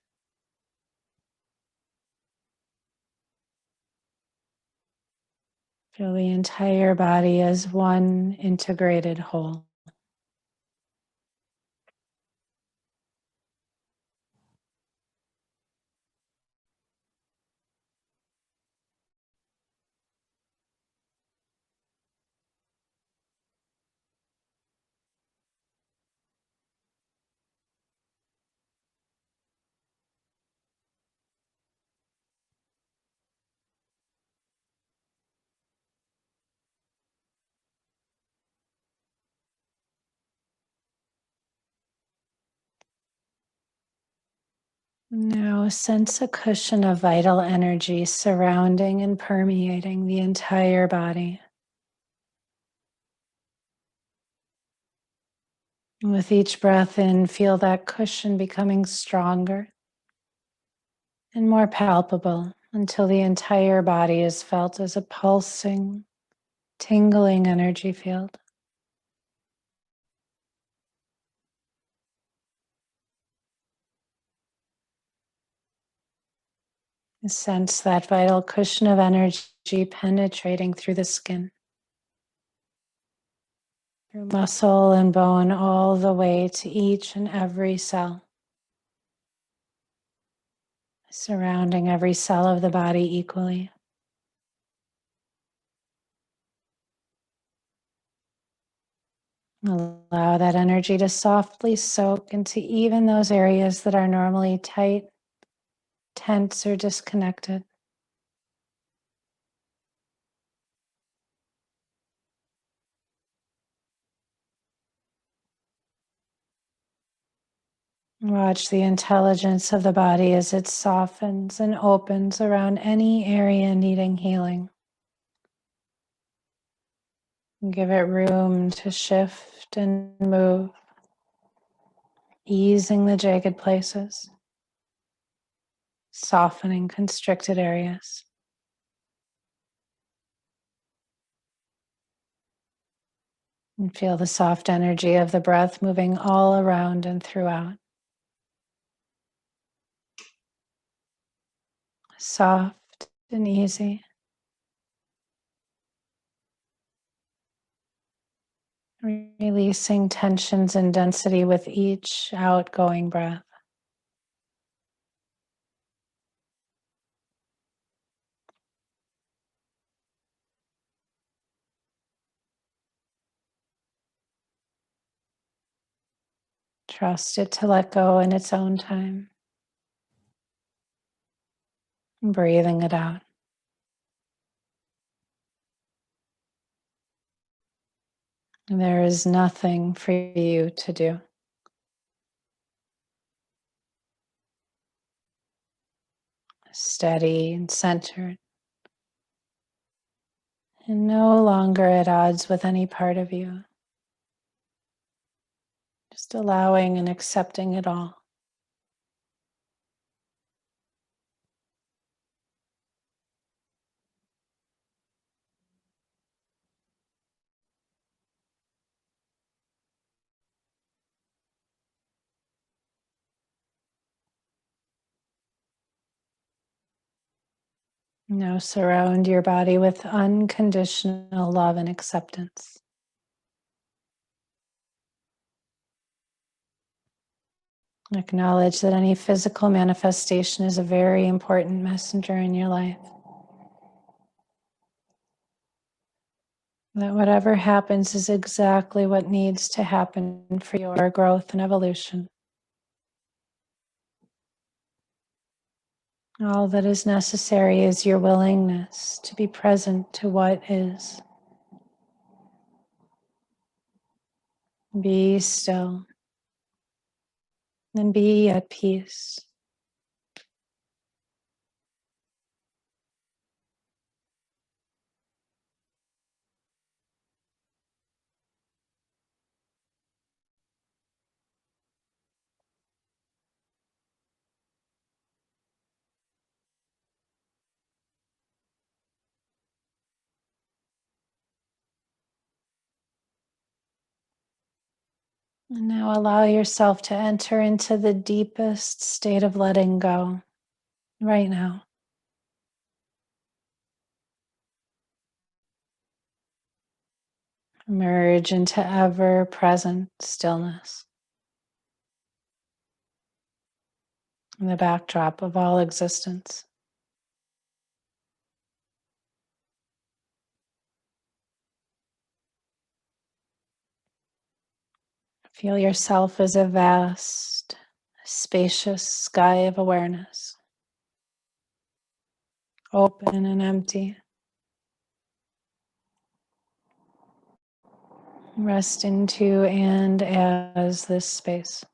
Feel the entire body as one integrated whole. Now sense a cushion of vital energy surrounding and permeating the entire body. With each breath in, feel that cushion becoming stronger and more palpable until the entire body is felt as a pulsing, tingling energy field. Sense that vital cushion of energy penetrating through the skin, through muscle and bone, all the way to each and every cell, surrounding every cell of the body equally. Allow that energy to softly soak into even those areas that are normally tight, tense, or disconnected. Watch the intelligence of the body as it softens and opens around any area needing healing. Give it room to shift and move, easing the jagged places, softening constricted areas. And feel the soft energy of the breath moving all around and throughout. Soft and easy. Releasing tensions and density with each outgoing breath. Trust it to let go in its own time. Breathing it out. There is nothing for you to do. Steady and centered, and no longer at odds with any part of you. Just allowing and accepting it all. Now surround your body with unconditional love and acceptance. Acknowledge that any physical manifestation is a very important messenger in your life. That whatever happens is exactly what needs to happen for your growth and evolution. All that is necessary is your willingness to be present to what is. Be still and be at peace. And now allow yourself to enter into the deepest state of letting go right now. Merge into ever present stillness, in the backdrop of all existence. Feel yourself as a vast, spacious sky of awareness, open and empty. Rest into and as this space.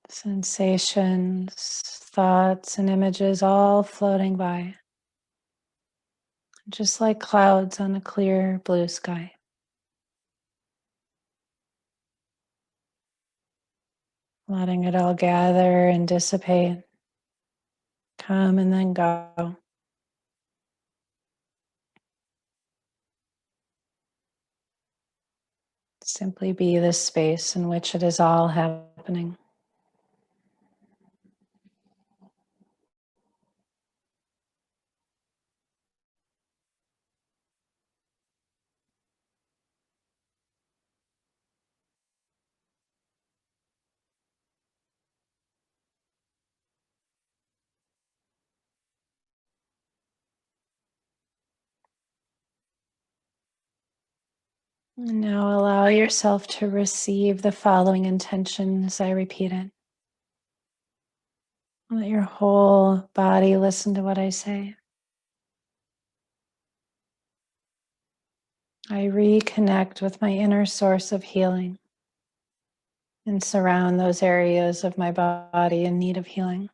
Sensations, thoughts, and images all floating by, just like clouds on a clear blue sky. Letting it all gather and dissipate, come and then go. Simply be the space in which it is all happening. And now allow yourself to receive the following intention as I repeat it. Let your whole body listen to what I say. I reconnect with my inner source of healing and surround those areas of my body in need of healing.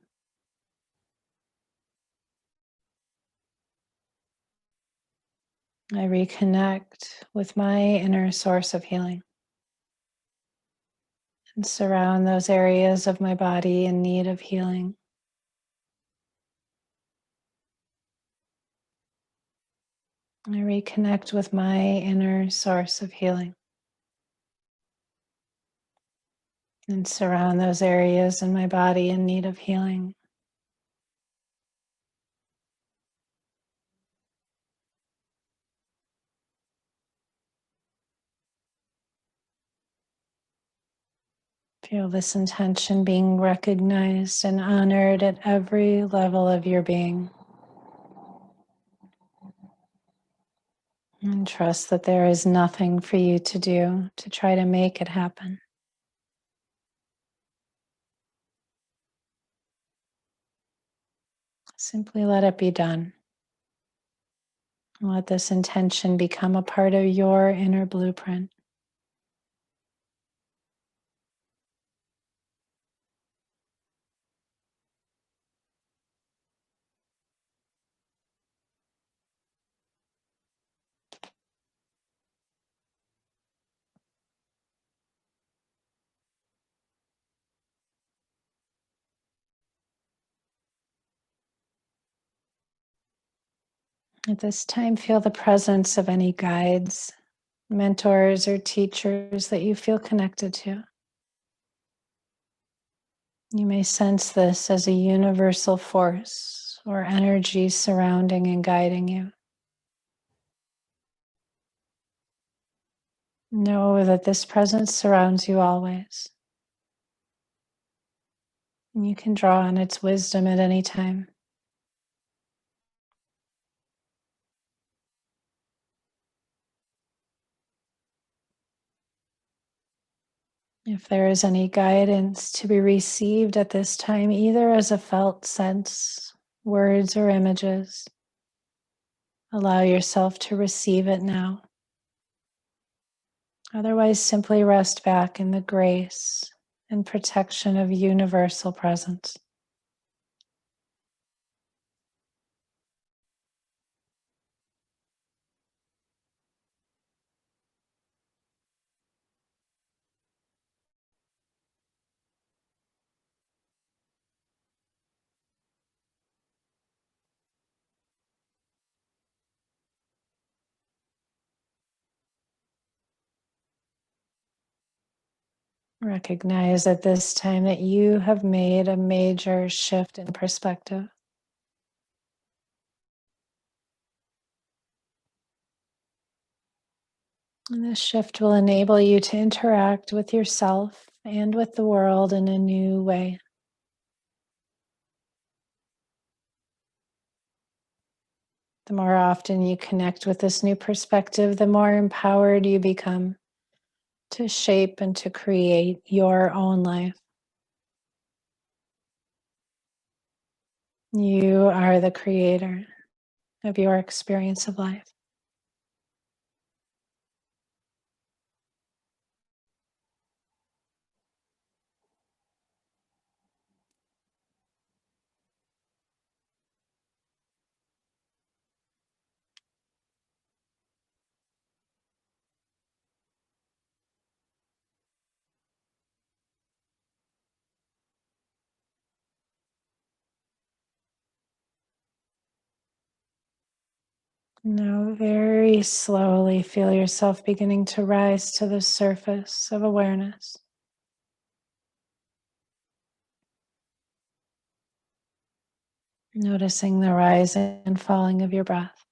I reconnect with my inner source of healing and surround those areas of my body in need of healing. I reconnect with my inner source of healing and surround those areas in my body in need of healing. Feel this intention being recognized and honored at every level of your being. And trust that there is nothing for you to do to try to make it happen. Simply let it be done. Let this intention become a part of your inner blueprint. At this time, feel the presence of any guides mentors or teachers that you feel connected to. You may sense this as a universal force or energy surrounding and guiding you. Know that this presence surrounds you always. And you can draw on its wisdom at any time. If there is any guidance to be received at this time, either as a felt sense, words, or images, allow yourself to receive it now. Otherwise, simply rest back in the grace and protection of universal presence. Recognize at this time that you have made a major shift in perspective. And this shift will enable you to interact with yourself and with the world in a new way. The more often you connect with this new perspective, the more empowered you become to shape and to create your own life. You are the creator of your experience of life. Now, very slowly, feel yourself beginning to rise to the surface of awareness. Noticing the rising and falling of your breath.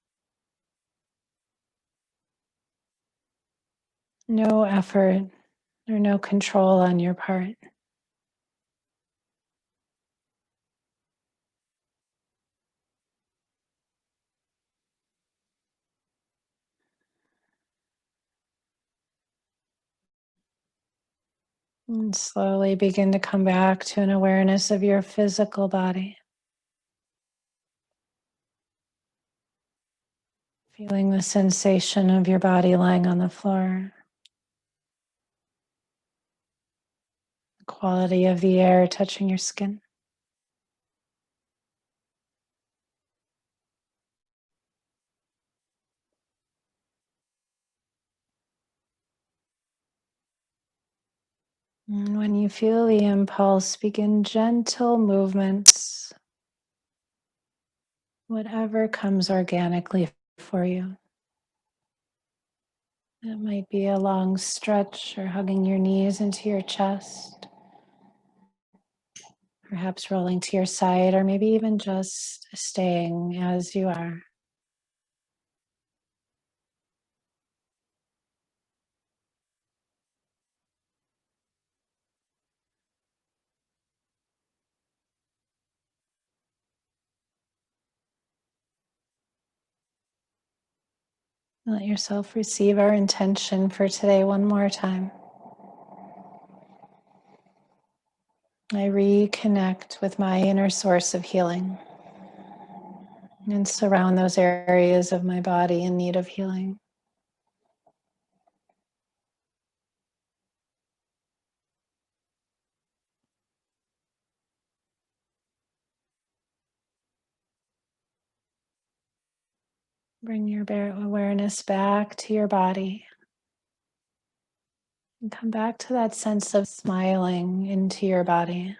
No effort or no control on your part. And slowly begin to come back to an awareness of your physical body. Feeling the sensation of your body lying on the floor. The quality of the air touching your skin. And when you feel the impulse, begin gentle movements, whatever comes organically for you. It might be a long stretch or hugging your knees into your chest, perhaps rolling to your side, or maybe even just staying as you are. Let yourself receive our intention for today one more time. I reconnect with my inner source of healing and surround those areas of my body in need of healing. Bring your awareness back to your body and come back to that sense of smiling into your body.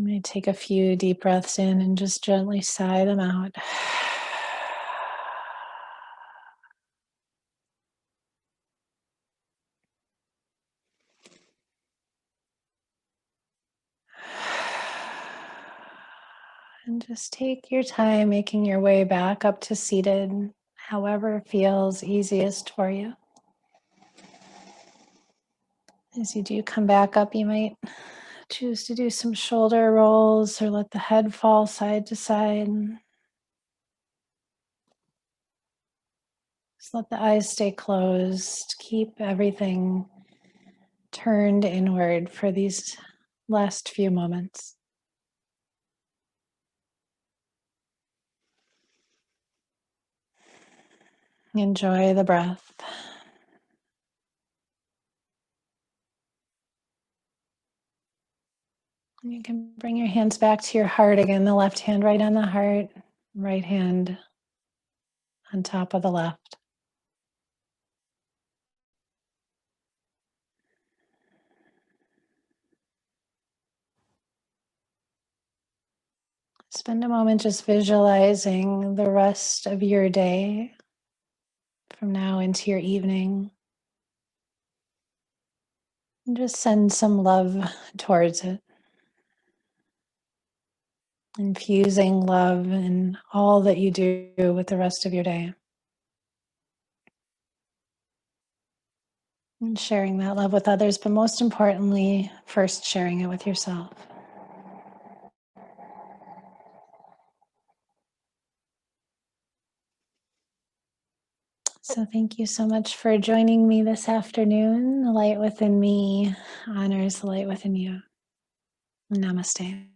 may take a few deep breaths in and just gently sigh them out. And just take your time making your way back up to seated, however feels easiest for you. As you do come back up, you might choose to do some shoulder rolls or let the head fall side to side. Just let the eyes stay closed. Keep everything turned inward for these last few moments. Enjoy the breath. You can bring your hands back to your heart again, the left hand right on the heart, right hand on top of the left. Spend a moment just visualizing the rest of your day from now into your evening. And just send some love towards it. Infusing love in all that you do with the rest of your day. And sharing that love with others, but most importantly, first sharing it with yourself. So thank you so much for joining me this afternoon. The light within me honors the light within you. Namaste.